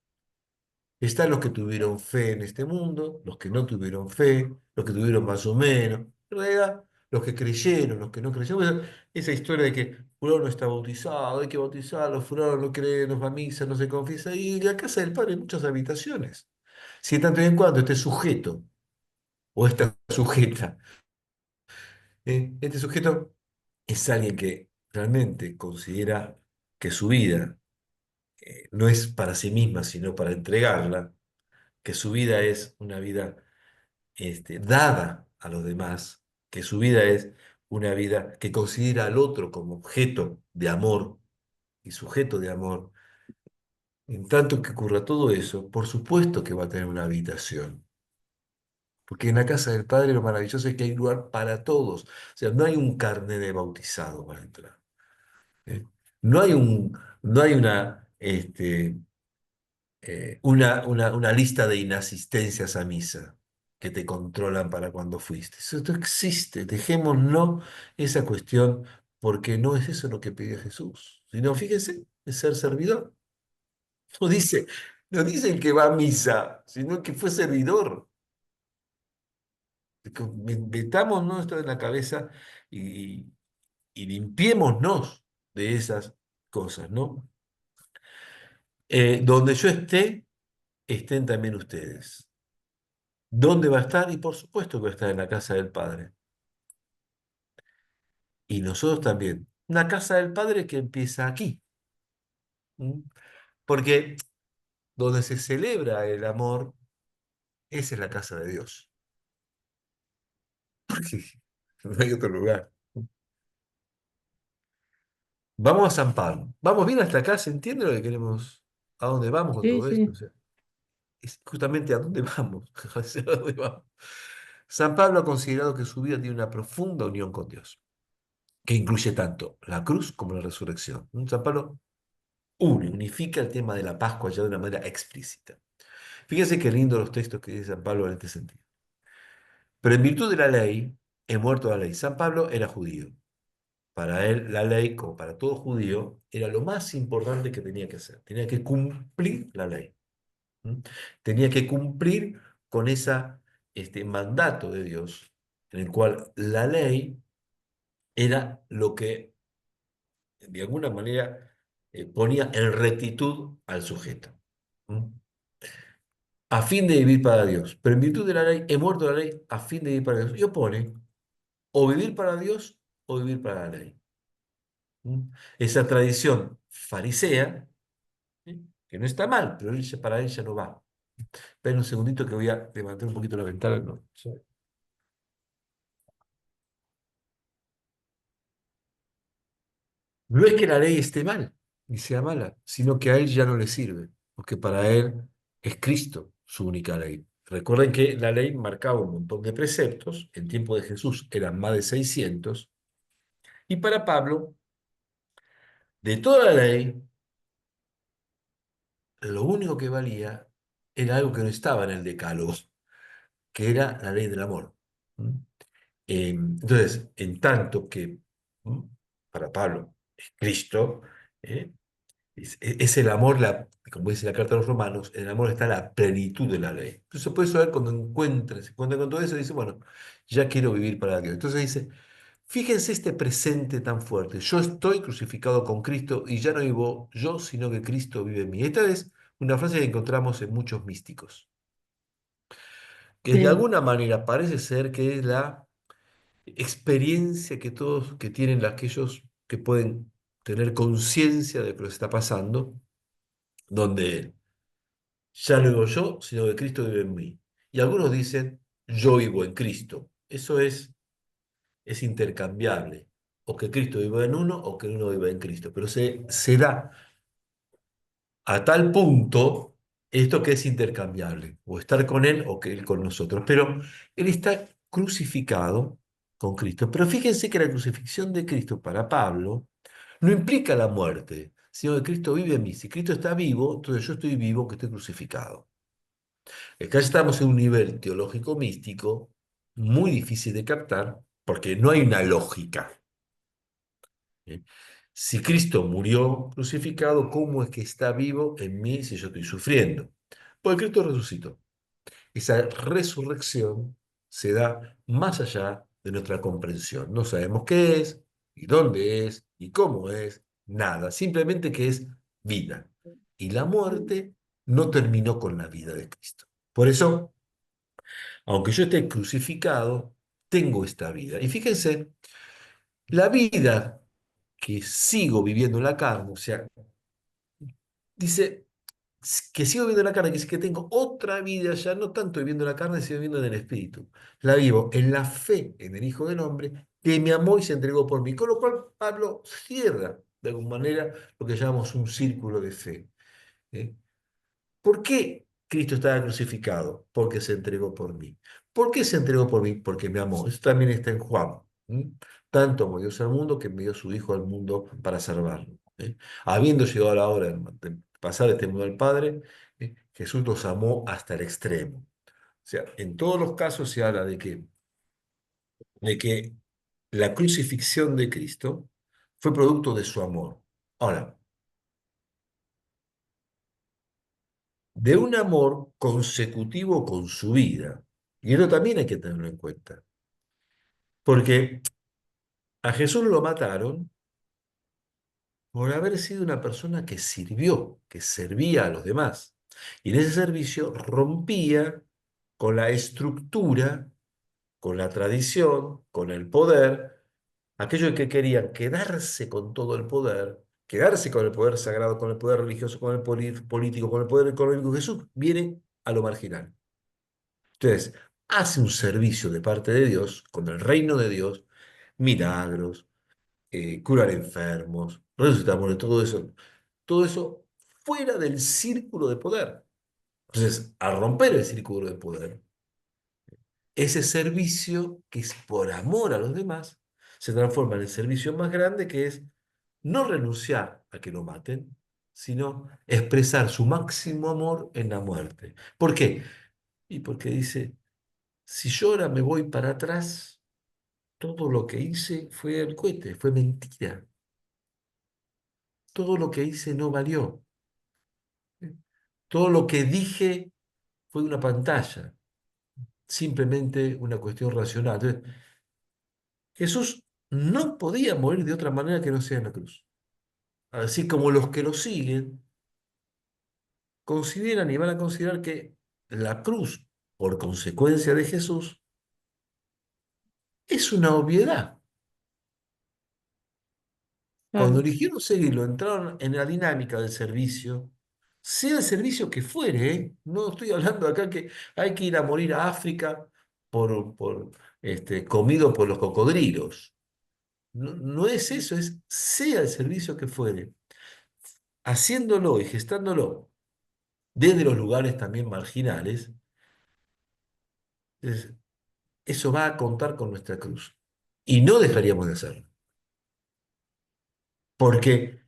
Están los que tuvieron fe en este mundo, los que no tuvieron fe, los que tuvieron más o menos. En realidad, los que creyeron, los que no creyeron. Bueno, esa historia de que fulano no está bautizado, hay que bautizarlo, fulano no cree, no va a misa, no se confiesa. Y en la casa del Padre hay muchas habitaciones. Si en tanto y en cuanto este sujeto o esta sujeta, este sujeto es alguien que realmente considera que su vida no es para sí misma, sino para entregarla, que su vida es una vida dada a los demás, que su vida es una vida que considera al otro como objeto de amor y sujeto de amor. En tanto que ocurra todo eso, por supuesto que va a tener una habitación. Porque en la casa del Padre lo maravilloso es que hay lugar para todos. O sea, no hay un carnet de bautizado para entrar. ¿Eh? No hay no hay una lista de inasistencias a misa que te controlan para cuando fuiste. Eso no existe. Dejémonos esa cuestión porque no es eso lo que pidió Jesús. Sino, fíjense, es ser servidor. No dice, no dice el que va a misa, sino que fue servidor. Metámonos esto en la cabeza y, y limpiémonos de esas cosas, ¿no? Donde yo esté, estén también ustedes. ¿Dónde va a estar? Y por supuesto que va a estar en la casa del Padre. Y nosotros también. Una casa del Padre que empieza aquí. ¿Mm? Porque donde se celebra el amor, esa es la casa de Dios. Porque no hay otro lugar. Vamos a San Pablo. Vamos bien hasta acá, ¿se entiende lo que queremos? ¿A dónde vamos con Sí, todo esto? O sí, sea, es justamente a dónde vamos. Hacia dónde vamos. San Pablo ha considerado que su vida tiene una profunda unión con Dios, que incluye tanto la cruz como la resurrección. San Pablo unifica el tema de la Pascua ya de una manera explícita. Fíjense qué lindo los textos que dice San Pablo en este sentido. Pero en virtud de la ley, he muerto la ley. San Pablo era judío. Para él, la ley, como para todo judío, era lo más importante que tenía que hacer. Tenía que cumplir la ley. ¿Mm? Tenía que cumplir con ese mandato de Dios, en el cual la ley era lo que, de alguna manera, ponía en rectitud al sujeto. ¿Mm? A fin de vivir para Dios. Pero en virtud de la ley, he muerto la ley a fin de vivir para Dios. Y opone o vivir para Dios o vivir para la ley. ¿Mm? Esa tradición farisea, ¿sí? Que no está mal, pero para él ya no va. Esperen un segundito que voy a levantar un poquito la ventana. No, no es que la ley esté mal, ni sea mala, sino que a él ya no le sirve, porque para él es Cristo su única ley. Recuerden que la ley marcaba un montón de preceptos, en tiempo de Jesús eran más de 600, y para Pablo, de toda la ley, lo único que valía era algo que no estaba en el decálogo, que era la ley del amor. ¿Mm? Entonces, en tanto que ¿mm? para Pablo es Cristo, ¿eh? Es el amor, como dice la carta a los romanos, en el amor está la plenitud de la ley. Entonces, por eso ver cuando se encuentra con todo eso, dice, bueno, ya quiero vivir para Dios. Entonces dice, fíjense este presente tan fuerte. Yo estoy crucificado con Cristo y ya no vivo yo, sino que Cristo vive en mí. Esta es una frase que encontramos en muchos místicos, que de sí, alguna manera parece ser que es la experiencia que todos que tienen aquellos que pueden tener conciencia de lo que les está pasando, donde ya no vivo yo, sino que Cristo vive en mí. Y algunos dicen, yo vivo en Cristo. Eso es intercambiable. O que Cristo viva en uno o que uno viva en Cristo. Pero se da a tal punto esto que es intercambiable. O estar con Él o que Él con nosotros. Pero Él está crucificado con Cristo. Pero fíjense que la crucifixión de Cristo para Pablo no implica la muerte, sino que Cristo vive en mí. Si Cristo está vivo, entonces yo estoy vivo, que estoy crucificado. Acá estamos en un nivel teológico místico muy difícil de captar porque no hay una lógica. ¿Eh? Si Cristo murió crucificado, ¿cómo es que está vivo en mí si yo estoy sufriendo? Porque Cristo resucitó. Esa resurrección se da más allá de nuestra comprensión. No sabemos qué es, y dónde es, y cómo es, nada. Simplemente que es vida. Y la muerte no terminó con la vida de Cristo. Por eso, aunque yo esté crucificado, tengo esta vida. Y fíjense, la vida que sigo viviendo en la carne, o sea, dice que sigo viviendo en la carne, que es que tengo otra vida ya, no tanto viviendo en la carne, sino viviendo en el Espíritu. La vivo en la fe en el Hijo del Hombre, que me amó y se entregó por mí. Con lo cual Pablo cierra, de alguna manera, lo que llamamos un círculo de fe. ¿Eh? ¿Por qué Cristo estaba crucificado? Porque se entregó por mí. ¿Por qué se entregó por mí? Porque me amó. Eso también está en Juan. ¿Mm? Tanto amó Dios al mundo que envió su Hijo al mundo para salvarlo. ¿Eh? Habiendo llegado la hora de pasar este mundo al Padre, Jesús nos amó hasta el extremo. O sea, en todos los casos se habla de que la crucifixión de Cristo fue producto de su amor. Ahora, de un amor consecutivo con su vida. Y eso también hay que tenerlo en cuenta. Porque a Jesús lo mataron por haber sido una persona que sirvió, que servía a los demás. Y en ese servicio rompía con la estructura, con la tradición, con el poder, aquellos que querían quedarse con todo el poder, quedarse con el poder sagrado, con el poder religioso, con el político, con el poder económico. Jesús viene a lo marginal. Entonces, hace un servicio de parte de Dios, con el reino de Dios, milagros, curar enfermos, resucitar muertos, todo eso fuera del círculo de poder. Entonces, al romper el círculo de poder, ese servicio que es por amor a los demás, se transforma en el servicio más grande que es no renunciar a que lo maten, sino expresar su máximo amor en la muerte. ¿Por qué? Y porque dice, si yo ahora me voy para atrás, todo lo que hice fue el cohete, fue mentira. Todo lo que hice no valió. Todo lo que dije fue una pantalla, simplemente una cuestión racional. Entonces, Jesús no podía morir de otra manera que no sea en la cruz. Así como los que lo siguen consideran y van a considerar que la cruz, por consecuencia de Jesús, es una obviedad. Cuando Claro, eligieron seguirlo, entraron en la dinámica del servicio, sea el servicio que fuere, ¿eh? No estoy hablando acá que hay que ir a morir a África comido por los cocodrilos. No, no es eso, es sea el servicio que fuere, haciéndolo y gestándolo desde los lugares también marginales, es- eso va a contar con nuestra cruz. Y no dejaríamos de hacerlo, porque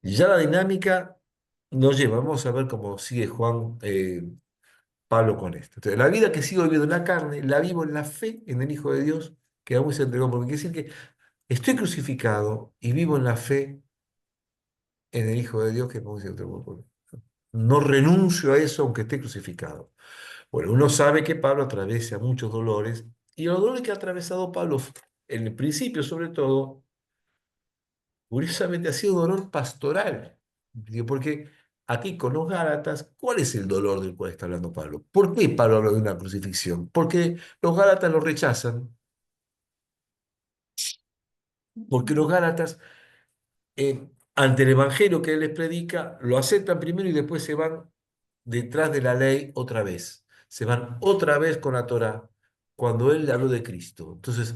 ya la dinámica nos lleva, vamos a ver cómo sigue Pablo con esto. Entonces, la vida que sigo viviendo en la carne, la vivo en la fe en el Hijo de Dios, que aún se entregó por mí. Quiere decir que estoy crucificado y vivo en la fe en el Hijo de Dios que aún se entregó por mí. No renuncio a eso aunque esté crucificado. Bueno, uno sabe que Pablo atraviesa muchos dolores, y los dolores que ha atravesado Pablo, en el principio sobre todo, curiosamente ha sido dolor pastoral. Digo, porque aquí con los Gálatas, ¿cuál es el dolor del cual está hablando Pablo? ¿Por qué Pablo habla de una crucifixión? Porque los Gálatas lo rechazan, porque los Gálatas, ante el evangelio que él les predica, lo aceptan primero y después se van detrás de la ley otra vez. Se van otra vez con la Torá, cuando él le habló de Cristo. Entonces,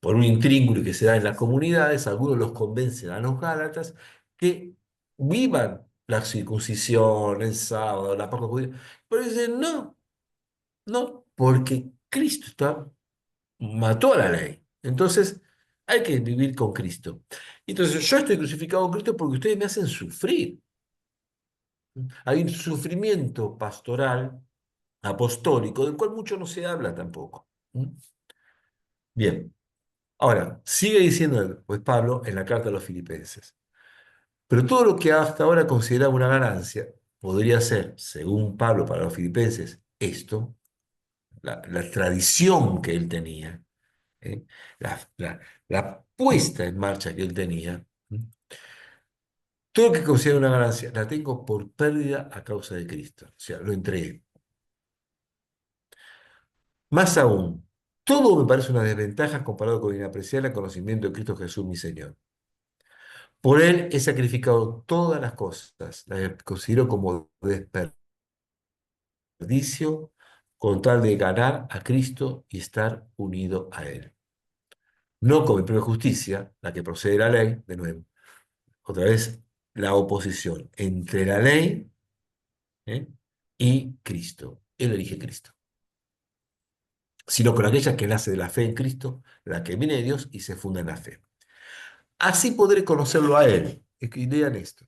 por un intríngulo que se da en las comunidades, algunos los convencen a los Gálatas que vivan la circuncisión, el sábado, la Pascua judía. Pero dicen, no, no, porque Cristo mató a la ley. Entonces, hay que vivir con Cristo. Entonces, yo estoy crucificado con Cristo porque ustedes me hacen sufrir. Hay un sufrimiento pastoral, apostólico, del cual mucho no se habla tampoco. ¿Mm? Bien, ahora, sigue diciendo pues Pablo en la carta a los filipenses. Pero todo lo que hasta ahora consideraba una ganancia, podría ser, según Pablo para los filipenses, esto, la tradición que él tenía, ¿eh? La, la- la puesta en marcha que él tenía. Todo lo que considero una ganancia, la tengo por pérdida a causa de Cristo. O sea, lo entregué. Más aún, todo me parece una desventaja comparado con el inapreciable conocimiento de Cristo Jesús, mi Señor. Por Él he sacrificado todas las cosas, las considero como desperdicio, con tal de ganar a Cristo y estar unido a Él. No con mi propia justicia, la que procede de la ley, de nuevo. Otra vez, la oposición entre la ley, ¿eh? y Cristo. Él elige Cristo. Sino con aquella que nace de la fe en Cristo, la que viene de Dios y se funda en la fe. Así podré conocerlo a Él. Y lean esto.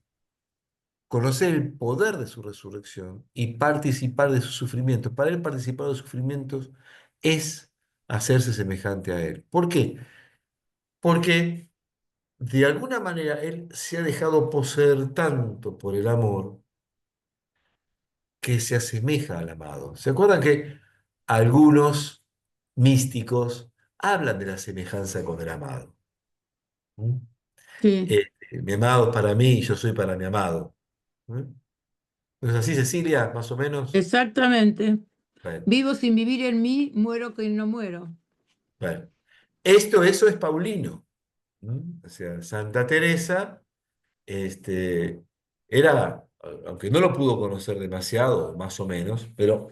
Conocer el poder de su resurrección y participar de sus sufrimientos. Para Él participar de sus sufrimientos es hacerse semejante a Él. ¿Por qué? Porque de alguna manera Él se ha dejado poseer tanto por el amor que se asemeja al amado. ¿Se acuerdan que algunos místicos hablan de la semejanza con el amado? ¿Mm? Sí, Mi amado es para mí y yo soy para mi amado. ¿Mm? ¿No es así, Cecilia? Más o menos. exactamente. Bueno, Vivo sin vivir en mí, muero que no muero. bueno. Eso es Paulino. ¿Mm? O sea, Santa Teresa, este, era, aunque no lo pudo conocer demasiado, más o menos, pero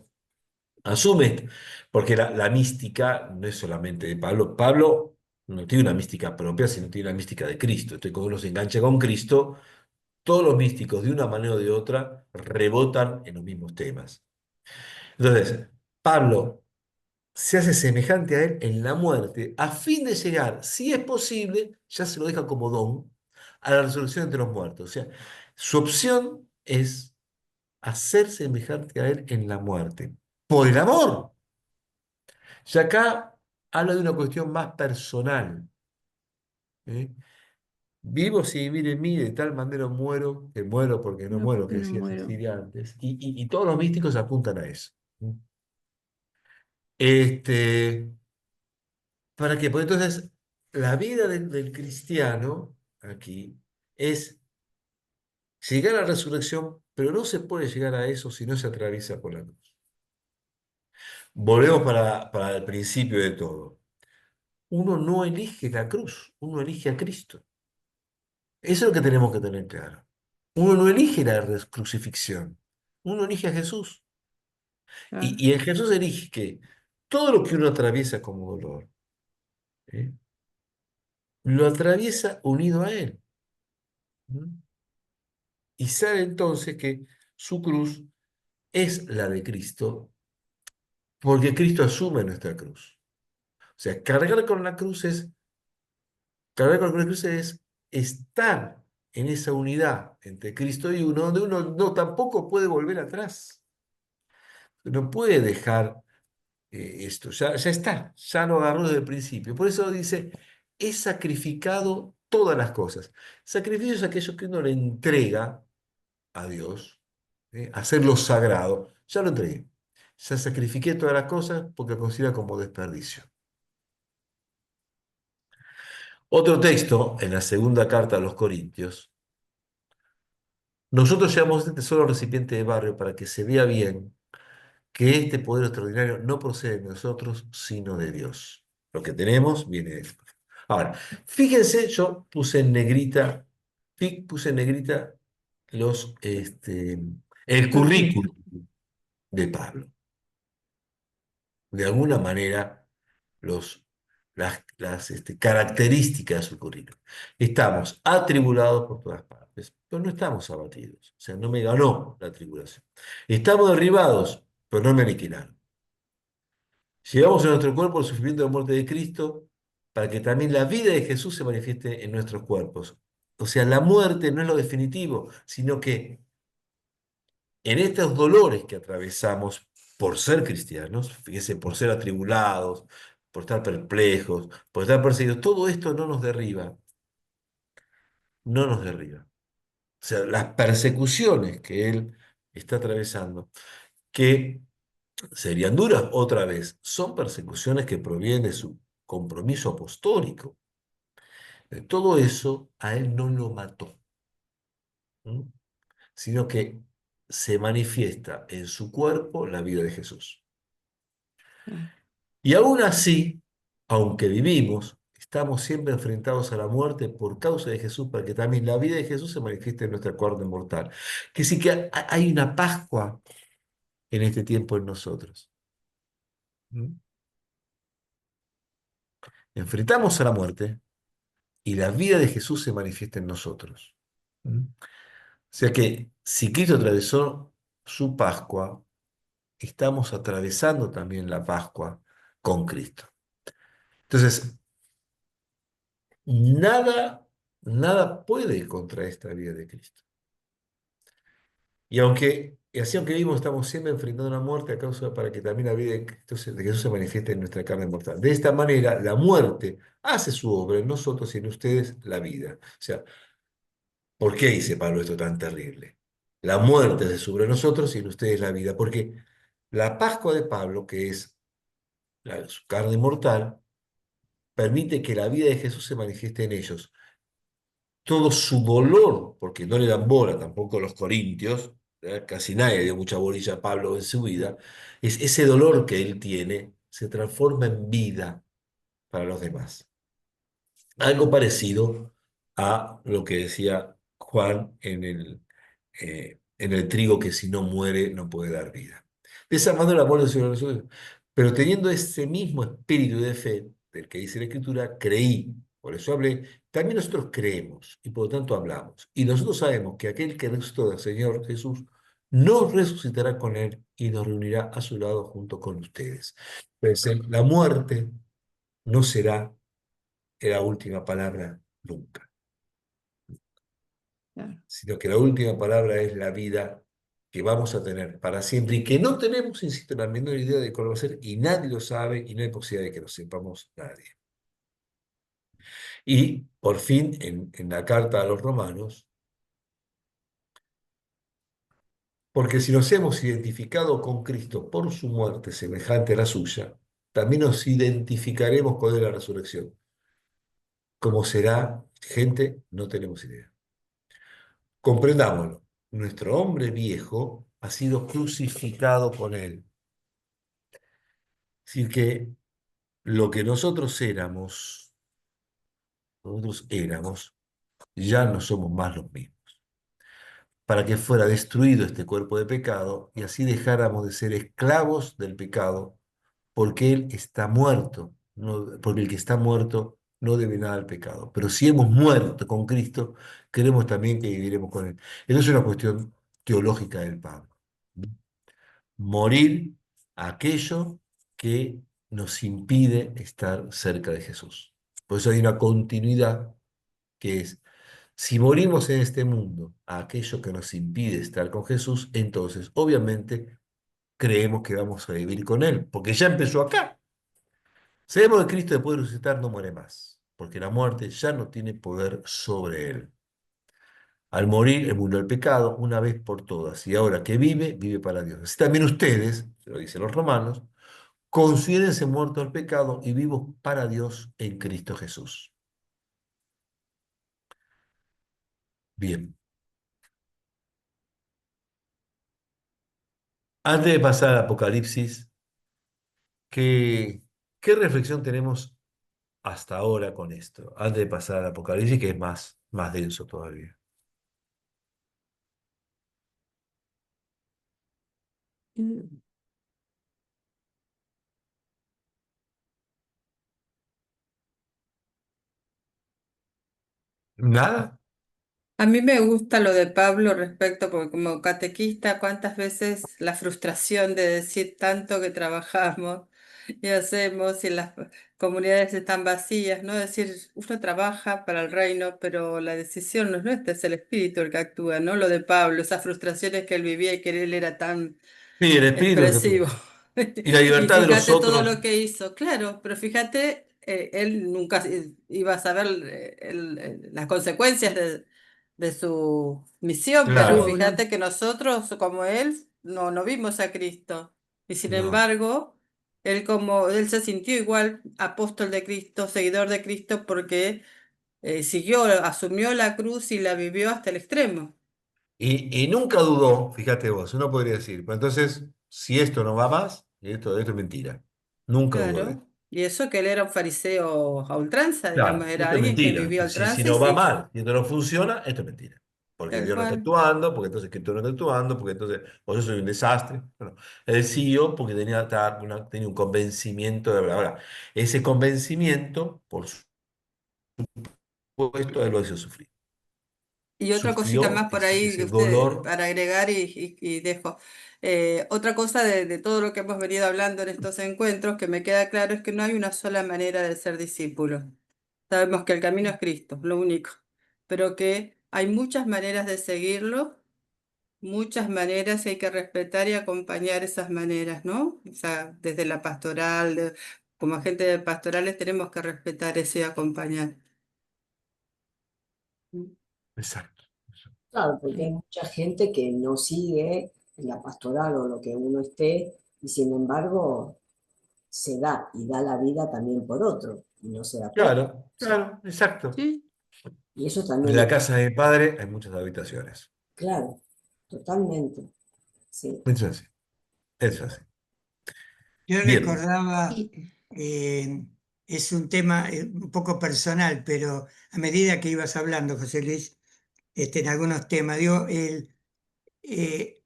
asume, porque la mística no es solamente de Pablo. Pablo no tiene una mística propia, sino tiene una mística de Cristo. Entonces, cuando uno se engancha con Cristo, todos los místicos, de una manera o de otra, rebotan en los mismos temas. Entonces, Pablo se hace semejante a él en la muerte, a fin de llegar, si es posible, ya se lo deja como don, a la resurrección entre los muertos. O sea, su opción es hacer semejante a él en la muerte, por el amor. Y acá habla de una cuestión más personal. ¿Eh? Vivo si vivir en mí, de tal manera muero, que muero porque no No, muero, que porque no decía muero. Cecilia antes. Y todos los místicos apuntan a eso. Este, ¿Para qué? Porque entonces la vida del cristiano aquí es llegar a la resurrección, pero no se puede llegar a eso si no se atraviesa por la cruz. Volvemos para el principio de todo. Uno no elige la cruz, uno elige a Cristo. Eso es lo que tenemos que tener claro. Uno no elige la crucifixión, uno elige a Jesús. Claro. Y en Jesús elige que todo lo que uno atraviesa como dolor, ¿eh? lo atraviesa unido a Él. ¿Mm? Y sabe entonces que su cruz es la de Cristo, porque Cristo asume nuestra cruz. O sea, cargar con la cruz es estar en esa unidad entre Cristo y uno, donde uno no tampoco puede volver atrás. No puede dejar esto, ya está, ya lo agarró desde el principio. Por eso dice, he sacrificado todas las cosas. Sacrificio es aquello que uno le entrega a Dios, hacerlo sagrado. Ya lo entregué. Ya sacrifiqué todas las cosas porque lo considera como desperdicio. Otro texto, en la segunda carta a los Corintios, nosotros llevamos este tesoro al recipiente de barro para que se vea bien que este poder extraordinario no procede de nosotros, sino de Dios. Lo que tenemos viene de Dios. Ahora, fíjense, yo puse en negrita el Los puntos. currículum de Pablo. De alguna manera, las características de su currículum. Estamos atribulados por todas partes, pero no estamos abatidos. O sea, no me ganó la tribulación. Estamos derribados, pero no me aniquilaron. Llevamos en nuestro cuerpo el sufrimiento de la muerte de Cristo para que también la vida de Jesús se manifieste en nuestros cuerpos. O sea, la muerte no es lo definitivo, sino que en estos dolores que atravesamos por ser cristianos, fíjense, por ser atribulados, por estar perplejos, por estar perseguidos, todo esto no nos derriba, no nos derriba. O sea, las persecuciones que Él está atravesando, que serían duras otra vez. Son persecuciones que provienen de su compromiso apostólico. Todo eso a él no lo mató, ¿m? Sino que se manifiesta en su cuerpo la vida de Jesús. Ah, Y aún así, aunque vivimos, estamos siempre enfrentados a la muerte por causa de Jesús, para que también la vida de Jesús se manifieste en nuestra carne mortal. Que sí que hay una Pascua en este tiempo en nosotros. ¿Mm? Enfrentamos a la muerte y la vida de Jesús se manifiesta en nosotros. ¿Mm? O sea que si Cristo atravesó su Pascua, estamos atravesando también la Pascua con Cristo. Entonces, nada, nada puede contra esta vida de Cristo. Y así aunque vivimos, estamos siempre enfrentando la muerte a causa para que también la vida de Cristo de Jesús se manifieste en nuestra carne mortal. De esta manera, la muerte hace su obra en nosotros y en ustedes la vida. O sea, ¿por qué dice Pablo esto tan terrible? La muerte hace su obra en nosotros y en ustedes la vida. Porque la Pascua de Pablo, que es su carne mortal, permite que la vida de Jesús se manifieste en ellos. Todo su dolor, porque no le dan bola tampoco los corintios, casi nadie dio mucha bolilla a Pablo en su vida, es ese dolor que él tiene se transforma en vida para los demás. Algo parecido a lo que decía Juan en el trigo que si no muere no puede dar vida. De esa manera el amor del Señor Jesús. Pero teniendo ese mismo espíritu de fe del que dice la Escritura, creí, por eso hablé, también nosotros creemos y por lo tanto hablamos. Y nosotros sabemos que aquel que resucitó del Señor Jesús nos resucitará con él y nos reunirá a su lado junto con ustedes. Pues la muerte no será la última palabra nunca, claro. sino que la última palabra es la vida que vamos a tener para siempre y que no tenemos, insisto, la menor idea de cuál va a ser y nadie lo sabe y no hay posibilidad de que lo sepamos nadie. Y por fin, en la carta a los romanos, porque si nos hemos identificado con Cristo por su muerte semejante a la suya, también nos identificaremos con él en la resurrección. ¿Cómo será? Gente, no tenemos idea. Comprendámoslo. Nuestro hombre viejo ha sido crucificado con él. Es decir, que lo que nosotros éramos, ya no somos más los mismos. Para que fuera destruido este cuerpo de pecado y así dejáramos de ser esclavos del pecado, porque él está muerto, porque el que está muerto no debe nada al pecado. Pero si hemos muerto con Cristo, queremos también que viviremos con él. Eso es una cuestión teológica del Pablo. Morir a aquello que nos impide estar cerca de Jesús. Por eso hay una continuidad que es, si morimos en este mundo a aquello que nos impide estar con Jesús, entonces obviamente creemos que vamos a vivir con Él, porque ya empezó acá. Sabemos que Cristo después de resucitar no muere más, porque la muerte ya no tiene poder sobre Él. Al morir, el mundo del pecado, una vez por todas, y ahora que vive, vive para Dios. Así también ustedes, lo dicen los romanos, considérense muertos al pecado y vivos para Dios en Cristo Jesús. Bien. Antes de pasar al Apocalipsis, ¿qué, qué reflexión tenemos hasta ahora con esto? Antes de pasar al Apocalipsis, que es más denso todavía. Mm, ¿Nada? A mí me gusta lo de Pablo respecto, porque como catequista, cuántas veces la frustración de decir tanto que trabajamos y hacemos y las comunidades están vacías, ¿no? Decir, uno trabaja para el reino, pero la decisión no es nuestra, es el espíritu el que actúa, ¿no? Lo de Pablo, esas frustraciones que él vivía y que él era tan Sí, el espíritu es que expresivo. y la Y libertad de los fíjate todo otros. lo que hizo, claro, pero fíjate, él nunca iba a saber las consecuencias de su misión, pero Claro, fíjate que nosotros, como él, no vimos a Cristo. Y sin no. embargo, él se sintió igual apóstol de Cristo, seguidor de Cristo, porque asumió la cruz y la vivió hasta el extremo. Y nunca dudó, fíjate vos, uno podría decir, pues entonces, si esto no va más, esto es mentira. Nunca dudó de esto. Claro. Y eso que él era un fariseo a ultranza, digamos, Claro, era esto es alguien que mentira. vivió a Si ultranza y no va sí, mal, si esto no funciona, esto es mentira. Porque tal Dios no está cual. actuando, porque entonces Cristo no está actuando, porque entonces, o yo soy un desastre. Bueno, él siguió porque tenía un convencimiento de verdad. Ahora, ese convencimiento, por supuesto, él lo hizo sufrir. Y otra cosita Sufrió más por ese, ahí que ese usted, dolor. para agregar y dejo. Otra cosa de todo lo que hemos venido hablando en estos encuentros que me queda claro es que no hay una sola manera de ser discípulo. Sabemos que el camino es Cristo, lo único, pero que hay muchas maneras de seguirlo, muchas maneras y hay que respetar y acompañar esas maneras, ¿no? O sea, desde la pastoral, como agentes de pastorales tenemos que respetar eso y acompañar. Exacto. Claro, porque hay Sí. mucha gente que no sigue en la pastoral o lo que uno esté, y sin embargo se da y da la vida también por otro, y no se da por. Claro, claro, exacto. Sí, Y eso En también la es, casa de mi padre hay muchas habitaciones. claro, totalmente, sí. Eso es así. Eso es así. Yo Bien. recordaba, y es un tema un poco personal, pero a medida que ibas hablando, José Luis, en algunos temas, digo,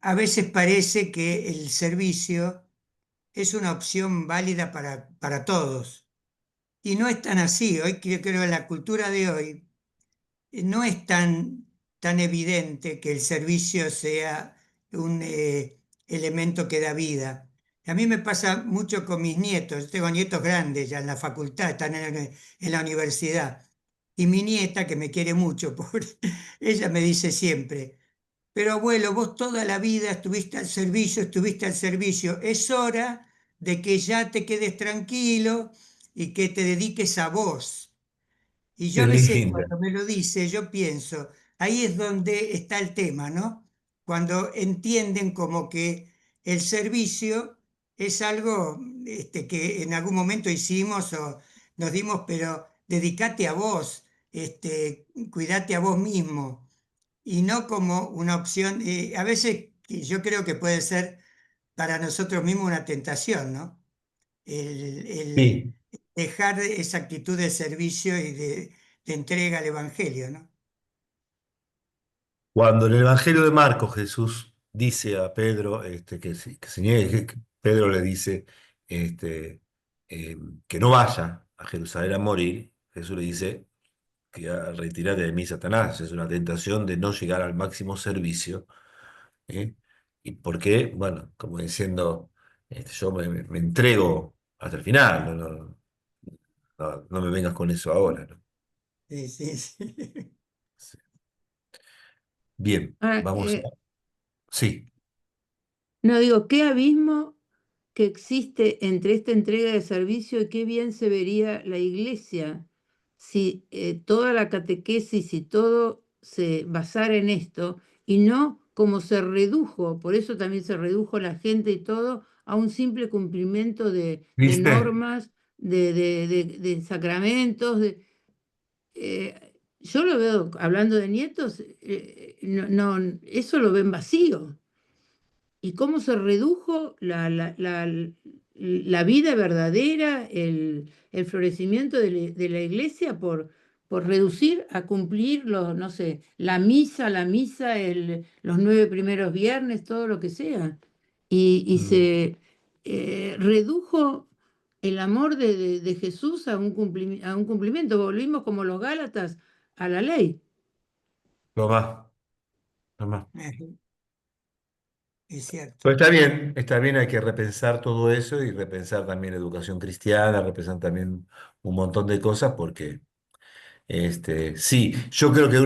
a veces parece que el servicio es una opción válida para todos. Y no es tan así. Hoy creo que en la cultura de hoy no es tan evidente que el servicio sea un elemento que da vida. A mí me pasa mucho con mis nietos. Yo tengo nietos grandes ya en la facultad, están en la universidad. Y mi nieta, que me quiere mucho, pobre, ella me dice siempre, pero abuelo, vos toda la vida estuviste al servicio. Es hora de que ya te quedes tranquilo y que te dediques a vos. Y yo Qué a veces linda. cuando me lo dice, yo pienso, ahí es donde está el tema, ¿no? Cuando entienden como que el servicio es algo que en algún momento hicimos o nos dimos, pero dedícate a vos, cuídate a vos mismo, y no como una opción, a veces que yo creo que puede ser para nosotros mismos una tentación, ¿no? El Sí. dejar esa actitud de servicio y de entrega al Evangelio, ¿no? Cuando en el Evangelio de Marcos Jesús dice a Pedro que se niegue, que Pedro le dice este, eh, que no vaya a Jerusalén a morir, Jesús le dice que retírate de mí, Satanás. Es una tentación de no llegar al máximo servicio. ¿Eh? ¿Y por qué? Bueno, como diciendo, yo me entrego hasta el final, no me vengas con eso ahora, ¿no? Sí, sí, sí. Sí. Bien, ahora, vamos a... Sí, no digo, qué abismo que existe entre esta entrega de servicio y qué bien se vería la iglesia si toda la catequesis y todo se basara en esto y no como se redujo, por eso también se redujo la gente y todo a un simple cumplimiento de ¿viste? normas, de sacramentos. Yo lo veo, hablando de nietos, eso lo ven vacío y cómo se redujo la vida verdadera, el florecimiento de la iglesia por reducir a cumplir los, no sé, la misa, los 9 primeros viernes, todo lo que sea. Y Mm, se redujo el amor de Jesús a un cumplimiento. Volvimos como los Gálatas a la ley. lo más, lo más. Es cierto. Pero está bien, hay que repensar todo eso y repensar también la educación cristiana, repensar también un montón de cosas, porque sí, yo creo que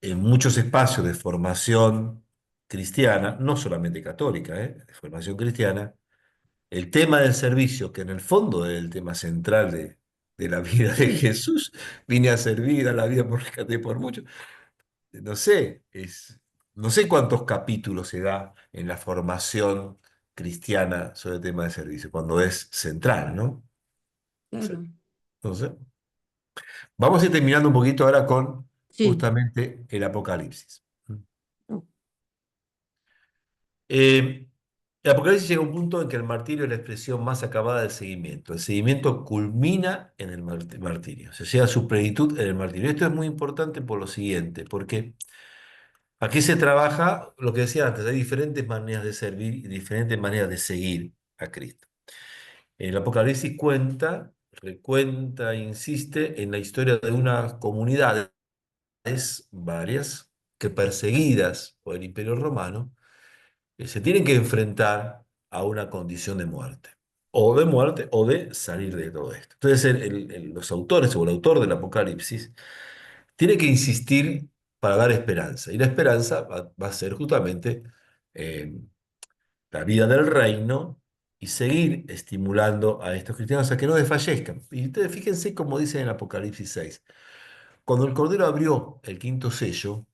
en muchos espacios de formación cristiana, no solamente católica, de formación cristiana, el tema del servicio, que en el fondo es el tema central de la vida de Jesús, vine a servir a la vida por rescate por muchos. No sé, no sé cuántos capítulos se da en la formación cristiana sobre el tema de servicio, cuando es central, ¿no? Sí. Claro. Entonces, vamos a ir terminando un poquito ahora con Sí. justamente el Apocalipsis. Oh, El Apocalipsis llega a un punto en que el martirio es la expresión más acabada del seguimiento. El seguimiento culmina en el martirio, se llega a su plenitud en el martirio. Esto es muy importante por lo siguiente, porque aquí se trabaja lo que decía antes, hay diferentes maneras de servir y diferentes maneras de seguir a Cristo. El Apocalipsis cuenta, recuenta, insiste en la historia de unas comunidades, varias, que perseguidas por el Imperio Romano, se tienen que enfrentar a una condición de muerte o de salir de todo esto. Entonces los autores o el autor del Apocalipsis tiene que insistir para dar esperanza. Y la esperanza va a ser justamente eh, la vida del reino y seguir estimulando a estos cristianos a que no desfallezcan. Y ustedes fíjense cómo dice en Apocalipsis 6. Cuando el Cordero abrió el quinto sello,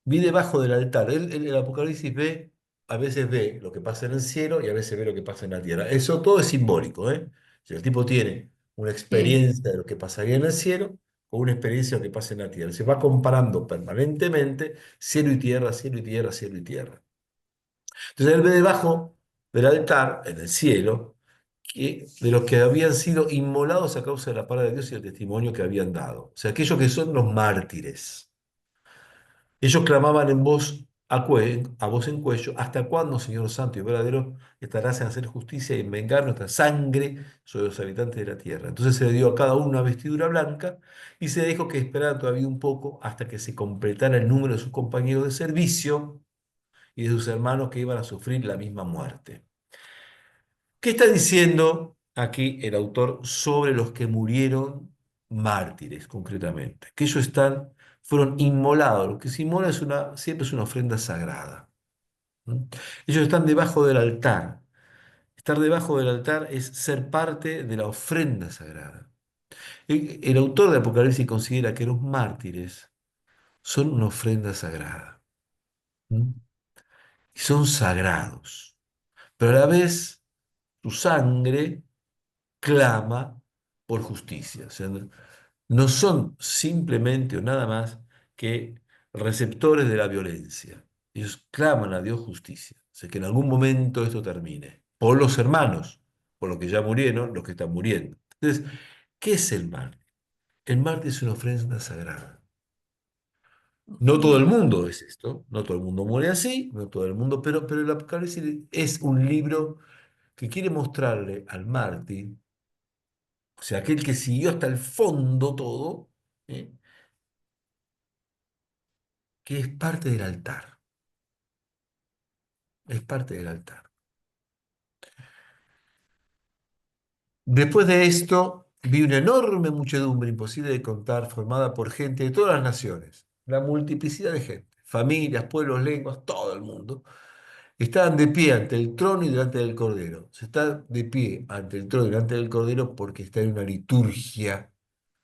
vi debajo del altar. El Apocalipsis ve, a veces ve lo que pasa en el cielo y a veces ve lo que pasa en la tierra. Eso todo es simbólico, ¿eh? Si el tipo tiene una sí. experiencia de lo que pasaría en el cielo o una experiencia de lo que pasa en la tierra. Se va comparando permanentemente cielo y tierra, cielo y tierra, cielo y tierra. Entonces él ve debajo del altar, en el cielo, de los que habían sido inmolados a causa de la palabra de Dios y el testimonio que habían dado. O sea, aquellos que son los mártires. Ellos clamaban en voz a voz en cuello: ¿hasta cuándo, Señor Santo y verdadero, estarás en hacer justicia y en vengar nuestra sangre sobre los habitantes de la tierra? Entonces se le dio a cada uno una vestidura blanca y se dijo que esperaran todavía un poco hasta que se completara el número de sus compañeros de servicio y de sus hermanos que iban a sufrir la misma muerte. ¿Qué está diciendo aquí el autor sobre los que murieron mártires, concretamente? Que fueron inmolados. Lo que se inmola siempre es una ofrenda sagrada. ¿M? Ellos están debajo del altar. Estar debajo del altar es ser parte de la ofrenda sagrada. El autor de Apocalipsis considera que los mártires son una ofrenda sagrada. ¿M? Y son sagrados. Pero a la vez su sangre clama por justicia. O sea, no son simplemente o nada más que receptores de la violencia. Ellos claman a Dios justicia. O sea, que en algún momento esto termine. Por los hermanos, por los que ya murieron, los que están muriendo. Entonces, ¿qué es el mártir? El mártir es una ofrenda sagrada. No todo el Ok. mundo es esto, no todo el mundo muere así, no todo el mundo, pero el Apocalipsis es un libro que quiere mostrarle al mártir, o sea, aquel que siguió hasta el fondo todo, ¿eh? Que es parte del altar, es parte del altar. Después de esto, vi una enorme muchedumbre, imposible de contar, formada por gente de todas las naciones, la multiplicidad de gente, familias, pueblos, lenguas, todo el mundo. Estaban de pie ante el trono y delante del Cordero. Se está de pie ante el trono y delante del Cordero porque está en una liturgia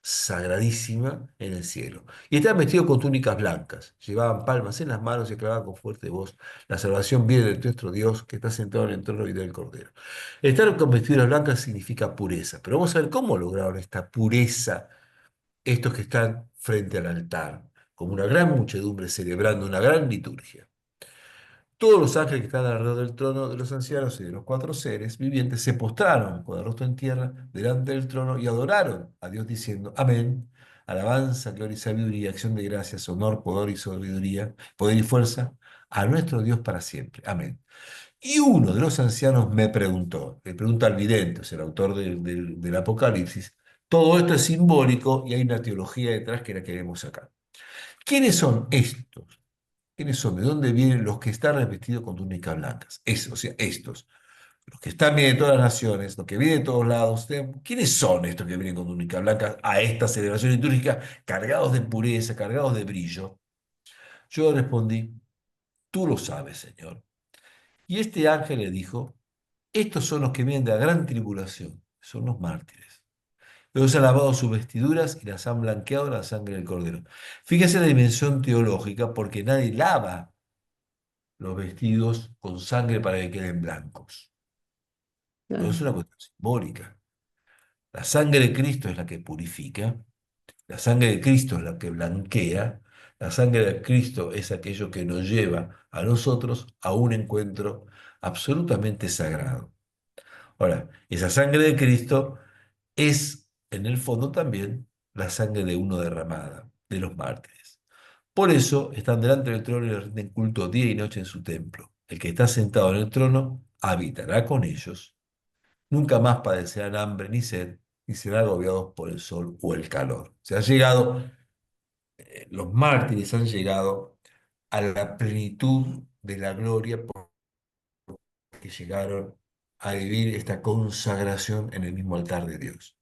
sagradísima en el cielo. Y estaban vestidos con túnicas blancas, llevaban palmas en las manos y clamaban con fuerte voz: la salvación viene de nuestro Dios que está sentado en el trono y del Cordero. Estar con vestiduras blancas significa pureza, pero vamos a ver cómo lograron esta pureza estos que están frente al altar, como una gran muchedumbre celebrando una gran liturgia. Todos los ángeles que están alrededor del trono de los ancianos y de los cuatro seres vivientes se postraron con el rostro en tierra delante del trono y adoraron a Dios diciendo: Amén. Alabanza, gloria y sabiduría, acción de gracias, honor, poder y sabiduría, poder y fuerza a nuestro Dios para siempre. Amén. Y uno de los ancianos me preguntó, le pregunta al vidente, o sea, el autor del Apocalipsis: todo esto es simbólico y hay una teología detrás que la queremos sacar. ¿Quiénes son estos? ¿Quiénes son? ¿De dónde vienen los que están revestidos con túnicas blancas? O sea, estos. Los que están bien de todas las naciones, los que vienen de todos lados. ¿Quiénes son estos que vienen con túnicas blancas a esta celebración litúrgica, cargados de pureza, cargados de brillo? Yo respondí: tú lo sabes, Señor. Y este ángel le dijo: estos son los que vienen de la gran tribulación, son los mártires. Ellos han lavado sus vestiduras y las han blanqueado en la sangre del Cordero. Fíjese la dimensión teológica, porque nadie lava los vestidos con sangre para que queden blancos. Todo es Claro. una cuestión simbólica. La sangre de Cristo es la que purifica, la sangre de Cristo es la que blanquea, la sangre de Cristo es aquello que nos lleva a nosotros a un encuentro absolutamente sagrado. Ahora, esa sangre de Cristo es, en el fondo también, la sangre de uno derramada, de los mártires. Por eso están delante del trono y le rinden culto día y noche en su templo. El que está sentado en el trono habitará con ellos. Nunca más padecerán hambre ni sed, ni serán agobiados por el sol o el calor. Se ha llegado, los mártires han llegado a la plenitud de la gloria porque llegaron a vivir esta consagración en el mismo altar de Dios.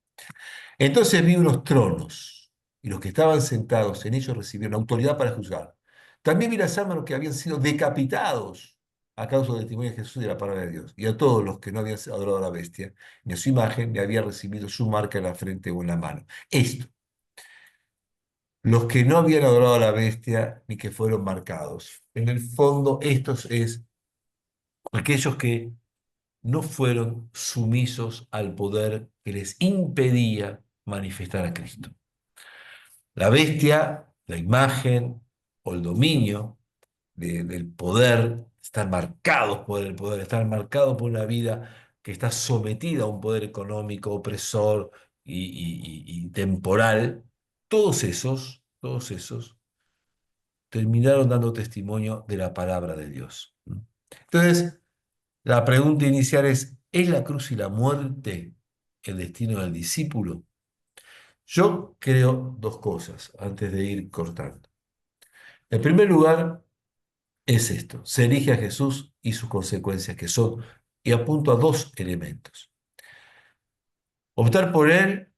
Entonces vi unos tronos, y los que estaban sentados en ellos recibieron autoridad para juzgar. También vi las almas de los que habían sido decapitados a causa del testimonio de Jesús y de la palabra de Dios, y a todos los que no habían adorado a la bestia, ni a su imagen, ni habían recibido su marca en la frente o en la mano. Esto, los que no habían adorado a la bestia, ni que fueron marcados. En el fondo, estos es aquellos que no fueron sumisos al poder que les impedía manifestar a Cristo. La bestia, la imagen o el dominio del poder están marcados por el poder, están marcados por una vida que está sometida a un poder económico, opresor y temporal. Todos esos terminaron dando testimonio de la palabra de Dios. Entonces, la pregunta inicial ¿es la cruz y la muerte el destino del discípulo? Yo creo dos cosas antes de ir cortando. En primer lugar, es esto: se elige a Jesús y sus consecuencias, que son, y apunto a dos elementos: optar por Él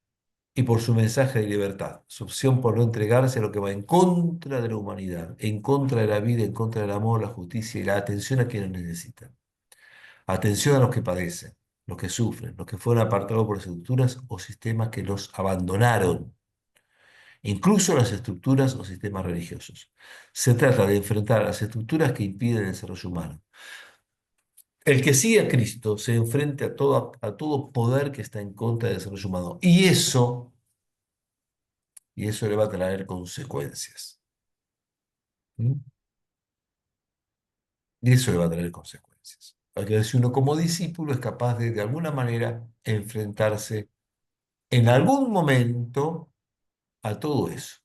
y por su mensaje de libertad, su opción por no entregarse a lo que va en contra de la humanidad, en contra de la vida, en contra del amor, la justicia y la atención a quienes necesitan. Atención a los que padecen, los que sufren, los que fueron apartados por estructuras o sistemas que los abandonaron, incluso las estructuras o sistemas religiosos. Se trata de enfrentar a las estructuras que impiden el desarrollo humano. El que sigue a Cristo se enfrenta a todo poder que está en contra del desarrollo humano. Y eso le va a traer consecuencias. ¿Mm? Y eso le va a traer consecuencias. Hay que ver si uno como discípulo es capaz de alguna manera, enfrentarse en algún momento a todo eso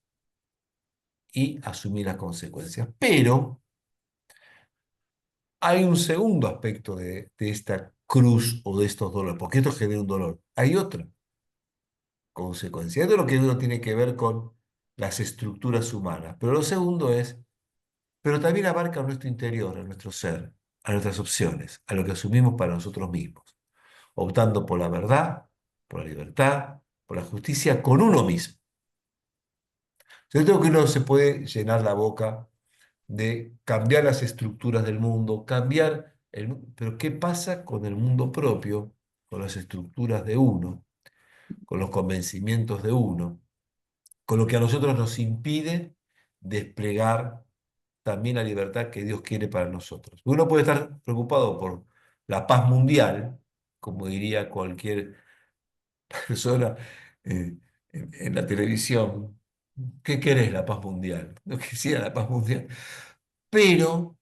y asumir las consecuencias. Pero hay un segundo aspecto de esta cruz o de estos dolores, porque esto genera un dolor. Hay otra consecuencia. Esto es lo que uno tiene que ver con las estructuras humanas. Pero lo segundo pero también abarca a nuestro interior, a nuestro ser, a nuestras opciones, a lo que asumimos para nosotros mismos, optando por la verdad, por la libertad, por la justicia con uno mismo. Yo creo que uno se puede llenar la boca de cambiar las estructuras del mundo, pero ¿qué pasa con el mundo propio, con las estructuras de uno, con los convencimientos de uno, con lo que a nosotros nos impide desplegar también la libertad que Dios quiere para nosotros? Uno puede estar preocupado por la paz mundial, como diría cualquier persona en la televisión. ¿Qué querés, la paz mundial? No quisiera la paz mundial. Pero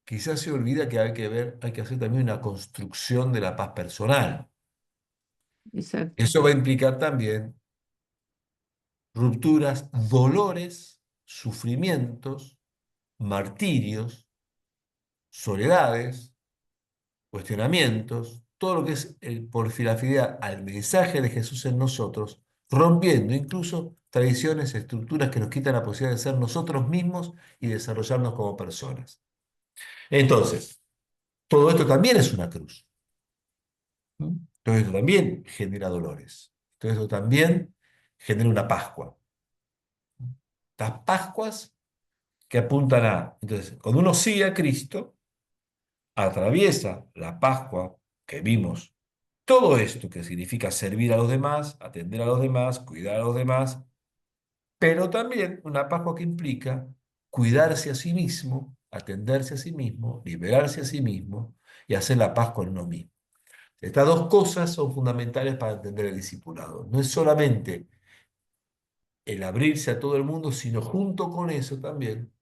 quizás se olvida que hay que hacer también una construcción de la paz personal. Exacto. Eso va a implicar también rupturas, dolores, sufrimientos, martirios, soledades, cuestionamientos, todo lo que es por la fidelidad al mensaje de Jesús en nosotros, rompiendo incluso tradiciones, estructuras que nos quitan la posibilidad de ser nosotros mismos y desarrollarnos como personas. Entonces, todo esto también es una cruz. Todo esto también genera dolores. Todo esto también genera una Pascua. Las Pascuas que apuntan entonces, cuando uno sigue a Cristo, atraviesa la Pascua que vimos Todo esto que significa servir a los demás, atender a los demás, cuidar a los demás, pero también una Pascua que implica cuidarse a sí mismo, atenderse a sí mismo, liberarse a sí mismo y hacer la paz con uno mismo. Estas dos cosas son fundamentales para entender el discipulado. No es solamente el abrirse a todo el mundo, sino junto con eso también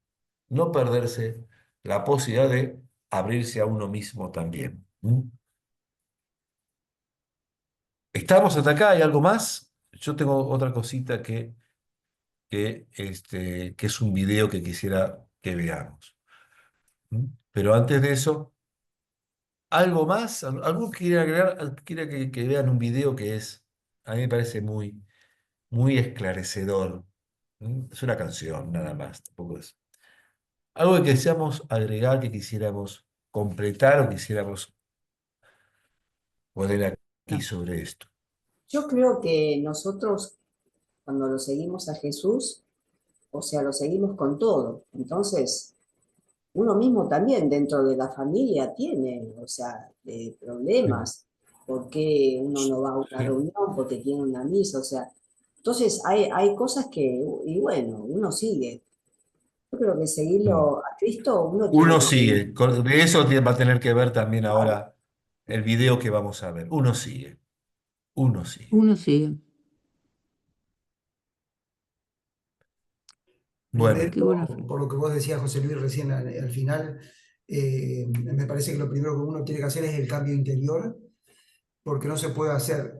no perderse la posibilidad de abrirse a uno mismo también. ¿Mm? ¿Estamos hasta acá? ¿Hay algo más? Yo tengo otra cosita que es un video que quisiera que veamos. ¿Mm? Pero antes de eso, ¿algo más? ¿Algo que quiera agregar? Quiera que vean un video que a mí me parece muy esclarecedor. ¿Mm? Es una canción, nada más, tampoco es. Algo que quisiéramos agregar, que quisiéramos completar o quisiéramos poner aquí sobre esto. Yo creo que nosotros, cuando lo seguimos a Jesús, o sea, lo seguimos con todo. Entonces, uno mismo también dentro de la familia tiene, o sea, problemas. ¿Por qué uno no va a una reunión? Porque tiene una misa, o sea. Entonces, hay cosas que, y bueno, uno sigue. Yo creo que seguirlo a Cristo, uno tiene Uno que seguir. sigue. De eso va a tener que ver también ahora el video que vamos a ver. Uno sigue. Uno sigue. Uno sigue. Por Bueno, Qué eso, buena frase. por lo que vos decías, José Luis, recién al final, me parece que lo primero que uno tiene que hacer es el cambio interior, porque no se puede hacer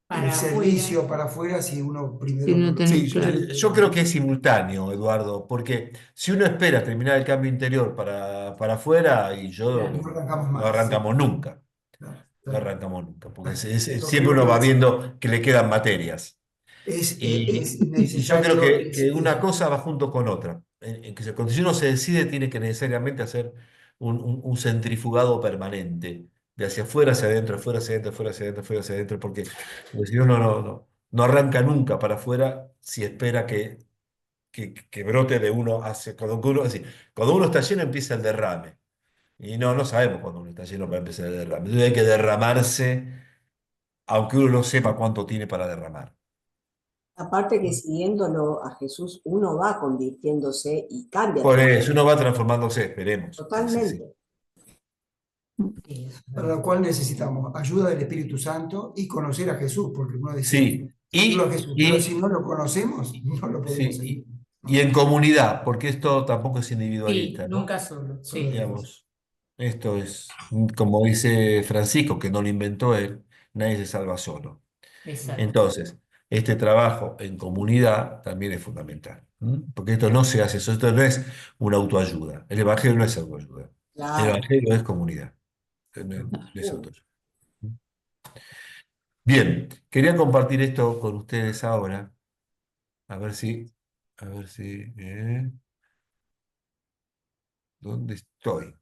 el Para servicio afuera. para afuera si uno Si primero no no lo tenés sí, tiene claro. yo creo que es simultáneo, Eduardo, porque si uno espera terminar el cambio interior para afuera, y no Claro. arrancamos no más. arrancamos nunca. Claro, No claro. arrancamos nunca, porque Bueno, entonces siempre lo uno que va viendo que le quedan materias. es Y yo creo necesario que una eso. cosa va junto con otra. Cuando si uno se decide, tiene que necesariamente hacer un centrifugado permanente, de hacia afuera hacia adentro, afuera hacia adentro, afuera hacia adentro, afuera hacia adentro, porque si uno no arranca nunca para afuera si espera que brote de uno hacia. Cuando uno está lleno empieza el derrame. Y no sabemos cuando uno está lleno para empezar el derrame. Entonces hay que derramarse, aunque uno no sepa cuánto tiene para derramar. Aparte que siguiéndolo a Jesús, uno va convirtiéndose y cambia Por eso, totalmente. uno va transformándose, esperemos. Sí, sí. Totalmente. Sí, es Para verdad. lo cual necesitamos ayuda del Espíritu Santo y conocer a Jesús, porque uno decía, Sí, seguirlo a Jesús, pero si no lo conocemos, no lo podemos seguir. sí, y en comunidad, porque esto tampoco es Sí, individualista, ¿no? nunca solo. Solo Sí, Dios. Digamos, esto es, como dice Francisco, que no lo inventó él, nadie se salva solo. exacto. Entonces, este trabajo en comunidad también es fundamental, porque esto no se hace, esto no es una autoayuda. El Evangelio no es autoayuda. El Claro. Evangelio es comunidad, no es autoayuda. Bien, quería compartir esto con ustedes ahora, a ver si, ¿dónde estoy?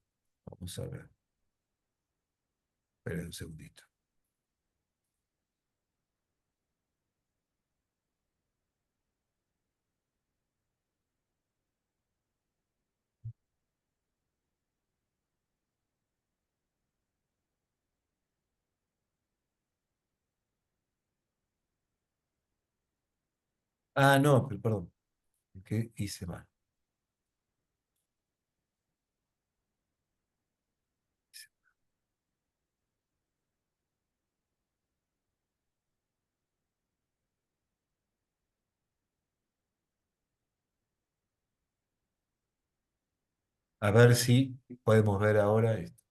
Vamos a ver, esperen un segundito. Ah, no, perdón, ¿qué hice mal? A ver si podemos ver ahora esto.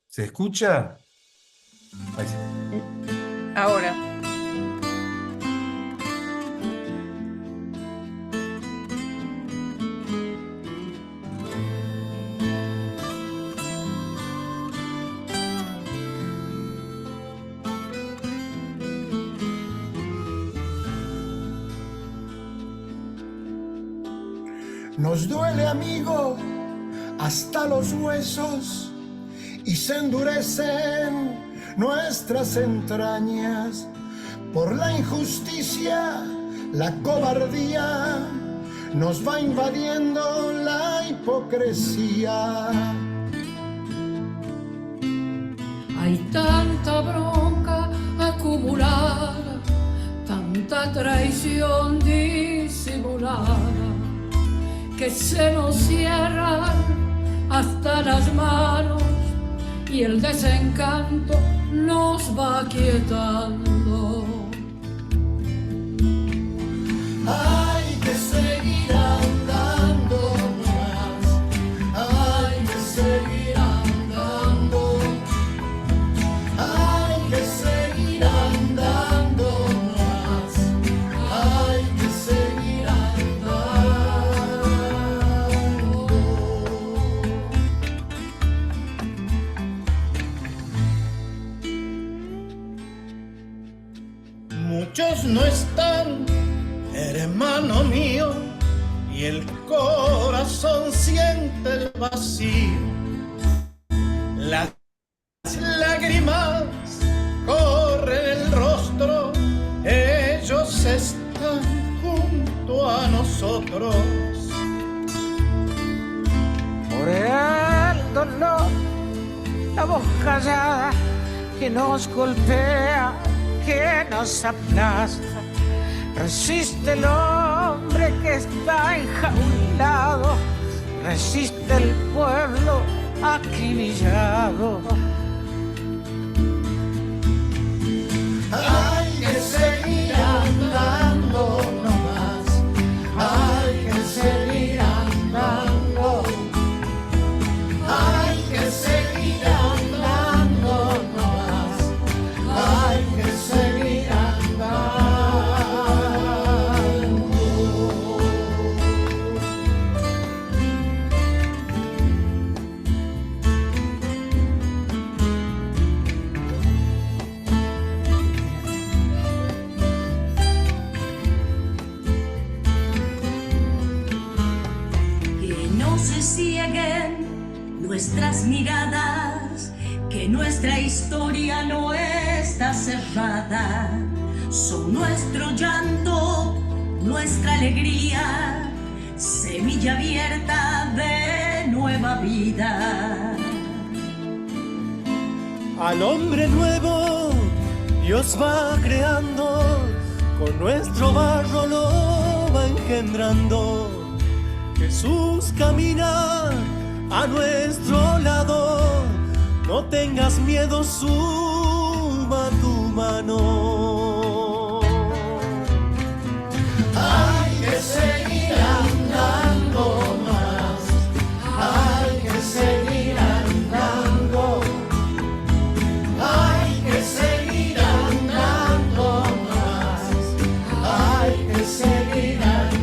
¿Se escucha? Ahí sí. Ahora, Nos duele, amigo, hasta los huesos y se endurecen nuestras entrañas por la injusticia, la cobardía, nos va invadiendo la hipocresía. Hay tanta bronca acumulada, tanta traición disimulada, que se nos cierran hasta las manos y el desencanto nos va quietando. Hay que seguir andando más, hay que seguir andando, hay que seguir andando más, hay que seguir andando. Muchos no están, hermano mío, y el corazón siente el vacío. Las lágrimas corren el rostro, ellos están junto a nosotros. Por el dolor, la voz callada que nos golpea, que nos aplasta. Resiste el hombre que está enjaulado, resiste el pueblo acribillado. Hay que seguir andando nomás, hay que seguir andando, hay que seguir andando nomás, hay que seguir andando. Nuestras miradas, que nuestra historia no está cerrada, son nuestro llanto, nuestra alegría, semilla abierta de nueva vida. Al hombre nuevo Dios va creando, con nuestro barro lo va engendrando. Jesús camina a nuestro lado, no tengas miedo, suma tu mano. Hay que seguir andando más, hay que seguir andando, hay que seguir andando más, hay que seguir andando.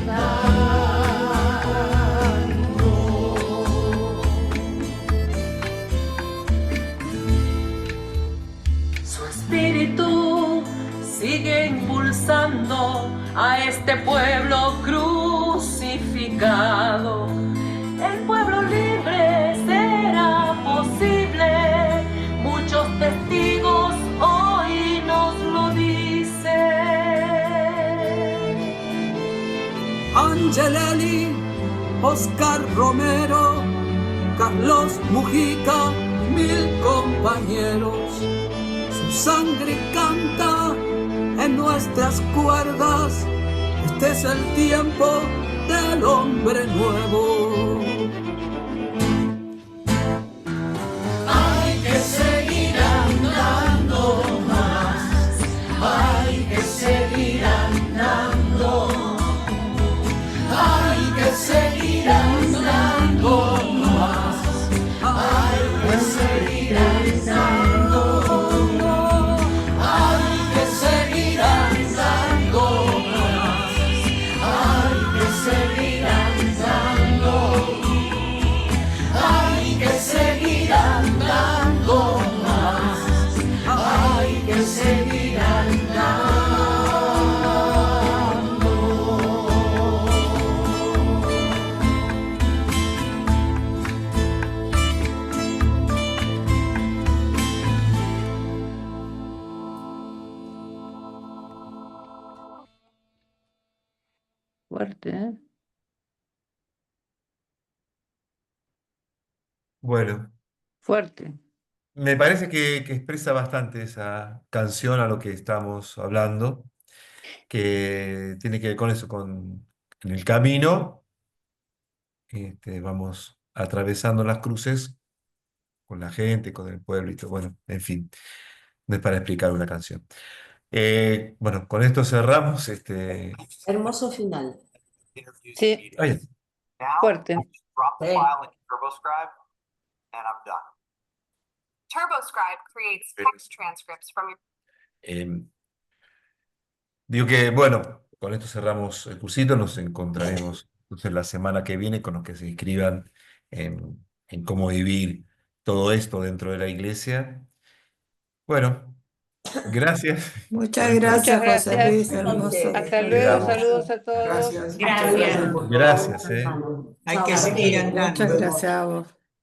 Sigue impulsando a este pueblo crucificado. El pueblo libre será posible. Muchos testigos hoy nos lo dicen. Angelelli, Oscar Romero, Carlos Mujica, 1000 compañeros. Su sangre canta en nuestras cuerdas, este es el tiempo del hombre nuevo. Hay que seguir andando más, hay que seguir andando, hay que seguir andando más, hay que seguir andando. Seguir andando más, hay que seguir andando. Fuerte, ¿eh? Bueno, Fuerte. me parece que expresa bastante esa canción a lo que estamos hablando, que tiene que ver con eso, con en el camino, vamos atravesando las cruces con la gente, con el pueblo y todo. Bueno, en fin, no es para explicar una canción. Bueno, con esto cerramos. Hermoso final. Sí, Ay, fuerte. Sí. TurboScribe creates text transcripts from your eh, digo que, bueno, con esto cerramos el cursito. Nos encontraremos entonces la semana que viene con los que se inscriban en cómo vivir todo esto dentro de la iglesia. Bueno, gracias por Muchas esta. gracias, Muchas José gracias. Luis, hermoso. Hasta luego, Quedamos. saludos a todos. Gracias. Gracias. Gracias, Hay Chao, que seguir Gabriel. andando. Muchas gracias a vos.